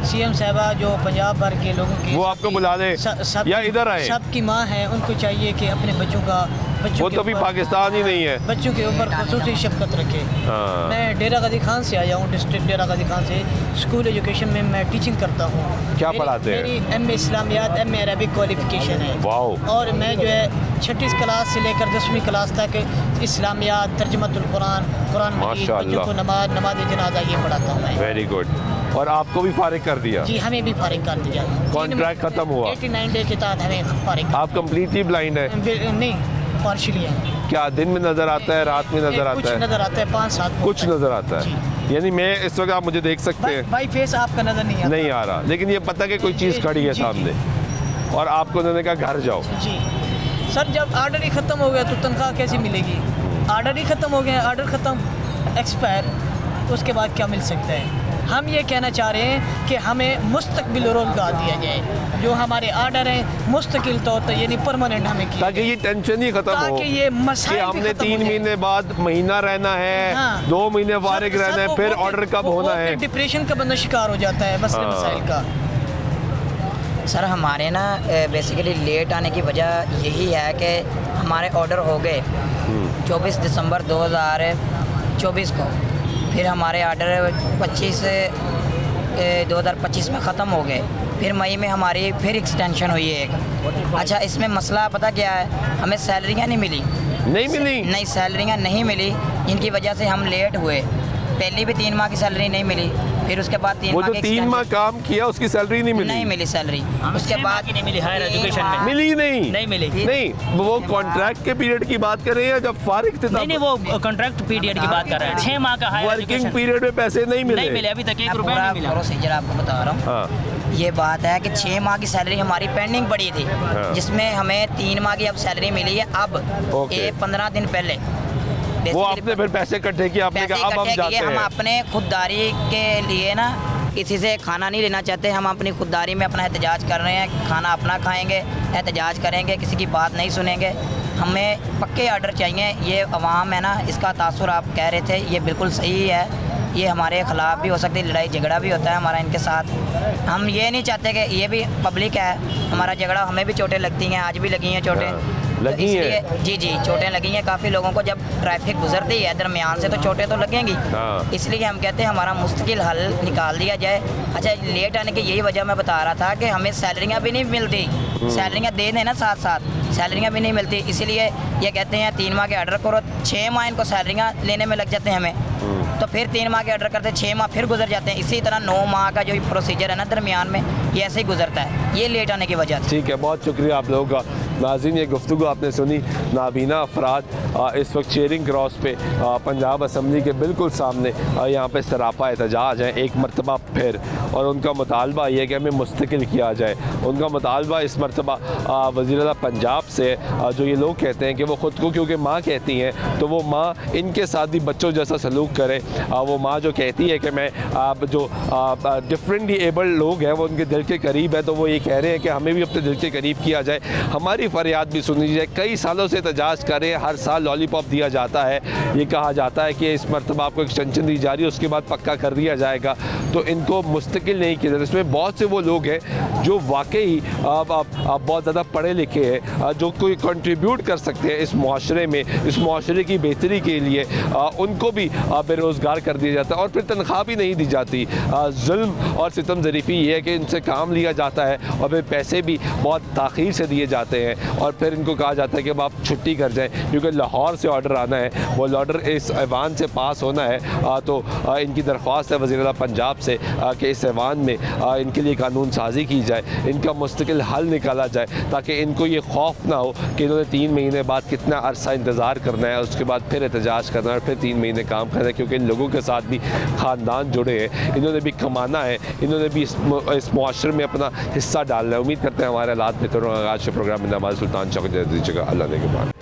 सीएम साहबा जो पंजाब भर के लोगों की वो आपको बुला ले या इधर आए? सबकी माँ है, उनको चाहिए कि अपने बच्चों वो तो अभी पाकिस्तान ही नहीं है, बच्चों के ऊपर ख़ुसूसी शफ़क़त रखे। हाँ। मैं डेरा गाजी खान से आया हूँ, डिस्ट्रिक्ट डेरा गाजी खान से। स्कूल एजुकेशन में मैं टीचिंग करता हूँ। क्या पढ़ाते हैं? मेरी एम.ए. इस्लामियात, एम.ए. अरबिक क्वालिफिकेशन है। वाह। और मैं जो है 6वीं क्लास से लेकर 10वीं क्लास तक इस्लामियात, तर्जुमतुल कुरान, कुरान मजीद, बच्चों को नमाज जनाजा ये पढ़ाता हूँ मैं। Very good. और आपको भी फारिग कर दिया? जी हमें भी फारिग कर दिया। कॉन्ट्रैक्ट खत्म हुआ? 89 डे के तहत हमें फारिग। आप कम्प्लीटली ब्लाइंड है? नहीं, पार्शली है। क्या दिन में नज़र आता है, रात में नज़र आता है? कुछ नज़र आता है, 5-7 कुछ नज़र आता है। यानी मैं इस वक्त, आप मुझे देख सकते हैं, भाई फेस आपका नज़र नहीं आता। नहीं आ रहा, लेकिन ये पता कि कोई चीज़ खड़ी है सामने और आपको उन्होंने कहा घर जाओ। जी सर, जब ऑर्डर ही ख़त्म हो गया तो तनख्वाह कैसे मिलेगी? ऑर्डर ही ख़त्म हो गया, ऑर्डर ख़त्म, एक्सपायर, उसके बाद क्या मिल सकता है? हम ये कहना चाह रहे हैं कि हमें मुस्तक़बिल रोज़गार दिया जाए, जो हमारे ऑर्डर हैं मुस्तकिल तौर पर यानी परमानेंट हमें किया, ताकि ये टेंशन ही खत्म हो, ताकि ये मसाइल कि हमने 3 महीने बाद महीना रहना है, हाँ। 2 महीने फारिग रहना है, फिर ऑर्डर कब होना है? डिप्रेशन का बंदा शिकार हो जाता है मसले मसाइल का। सर हमारे ना बेसिकली लेट आने की वजह यही है कि हमारे ऑर्डर हो गए 24 दिसंबर 2024 को, फिर हमारे ऑर्डर 2025 में ख़त्म हो गए, फिर मई में हमारी फिर एक्सटेंशन हुई है एक। अच्छा, इसमें मसला पता क्या है, हमें सैलरियाँ नहीं मिली। नहीं, सैलरियाँ नहीं मिली, इनकी वजह से हम लेट हुए। पहली भी 3 माह की सैलरी नहीं मिली, फिर उसके बाद 3 माह की 3 माह काम किया उसकी सैलरी नहीं मिली? नहीं मिली सैलरी, उसके बाद नहीं मिली। हायर एजुकेशन में मिली नहीं मिली। नहीं, वो कॉन्ट्रैक्ट के पीरियड की बात कर रहे हैं जब फारिग थे? नहीं, वो कॉन्ट्रैक्ट पीरियड की बात कर रहे हैं। 6 माह का हायर वर्किंग पीरियड में पैसे नहीं मिले? नहीं मिले, अभी तक 1 रुपया नहीं मिला। प्रोसीजर आपको बता रहा हूँ। ये बात है कि 6 माह की सैलरी हमारी पेंडिंग पड़ी थी, जिसमें हमें 3 माह की अब सैलरी मिली है। अब ये 15 दिन पहले वो आपने फिर पैसे इकट्ठे किए, आपने कहा अब हम जाते हैं। हम अपने खुददारी के लिए ना किसी से खाना नहीं लेना चाहते, हम अपनी खुददारी में अपना एहतजाज कर रहे हैं, खाना अपना खाएंगे, एहतजाज करेंगे, किसी की बात नहीं सुनेंगे। हमें पक्के ऑर्डर चाहिए। ये अवाम है ना, इसका तासुर आप कह रहे थे, ये बिल्कुल सही है। ये हमारे ख़िलाफ़ भी हो सकती है, लड़ाई झगड़ा भी होता है हमारा इनके साथ। हम ये नहीं चाहते कि ये भी पब्लिक है, हमारा झगड़ा, हमें भी चोटें लगती हैं, आज भी लगी हैं चोटें लगी है। जी चोटें लगी हैं काफ़ी लोगों को। जब ट्रैफिक गुजरती है दरमियान से तो चोटें तो लगेंगी। इसलिए हम कहते हैं हमारा मुस्तकिल हल निकाल दिया जाए। अच्छा, लेट आने की यही वजह मैं बता रहा था कि हमें सैलरियाँ भी नहीं मिलती, सैलरियाँ दे देना साथ साथ सैलरियाँ भी नहीं मिलती। इसीलिए ये कहते हैं 3 माह के ऑर्डर करो, 6 माह इनको सैलरियाँ लेने में लग जाते हैं हमें, तो फिर 3 माह के ऑर्डर करते हैं, 6 माह फिर गुजर जाते हैं। इसी तरह 9 माह का जो प्रोसीजर है ना दरमियान में, ये ऐसे ही गुजरता है, ये लेट आने की वजह से। ठीक है, बहुत शुक्रिया आप लोगों का। नाज़रीन, ये गुफ्तगू आपने सुनी। नाबीना अफराद इस वक्त चेयरिंग क्रॉस पे पंजाब असम्बली के बिल्कुल सामने यहाँ पे सरापा एहतजाज है एक मरतबा फिर, और उनका मुतालबा ये है कि हमें मुस्तकिल किया जाए। उनका मुतालबा इस मरतबा वज़ीर-ए-आला पंजाब से, जो ये लोग कहते हैं कि वो ख़ुद को क्योंकि माँ कहती हैं तो वो माँ इनके साथ भी बच्चों जैसा सलूक करे। वो माँ जो कहती है कि मैं जो डिफरेंटली एबल्ड लोग हैं वो उनके दिल के करीब है, तो वो ये कह रहे हैं कि हमें भी अपने दिल के करीब किया जाए, हमारी फरियाद भी सुनी जाए। कई सालों से एहतजाज कर रहे हैं, हर साल लॉलीपॉप दिया जाता है, ये कहा जाता है कि इस मरतबा आपको एक्सटेंशन दी जा रही है, उसके बाद पक्का कर दिया जाएगा, तो इनको मुस्तकिल नहीं किया जाता। इसमें बहुत से वो लोग हैं जो वाकई बहुत ज़्यादा पढ़े लिखे हैं, जो कोई कंट्रीब्यूट कर सकते हैं इस माशरे में, इस माशरे की बेहतरी के लिए, उनको भी बेरोज़गार कर दिया जाता है और फिर तनख्वाह भी नहीं दी जाती। जुल्म और सितम ज़रीफ़ी ये है कि इनसे काम लिया जाता है और फिर पैसे भी बहुत ताख़ीर से दिए जाते हैं और फिर इनको कहा जाता है कि अब आप छुट्टी कर जाएं, क्योंकि लाहौर से ऑर्डर आना है, वो ऑर्डर इस ऐवान से पास होना है। तो इनकी दरख्वास्त है वज़ीर-ए-आला पंजाब से कि इस ऐवान में इनके लिए कानून साजी की जाए, इनका मुस्तकिल हल निकाला जाए, ताकि इनको ये खौफ ना हो कि इन्होंने 3 महीने बाद कितना अरसा इंतज़ार करना है, उसके बाद फिर एहतजाज करना है और फिर 3 महीने काम करना है, क्योंकि इन लोगों के साथ भी ख़ानदान जुड़े हैं, इन्होंने भी कमाना है, इन्होंने भी इस मुआशरे में अपना हिस्सा डालना है। उम्मीद करते हैं हमारे हालात बेहतर होंगे। आज के प्रोग्राम में नमाज सुल्तान चौक दे दीजिएगा। अल्लाह ने के बाद।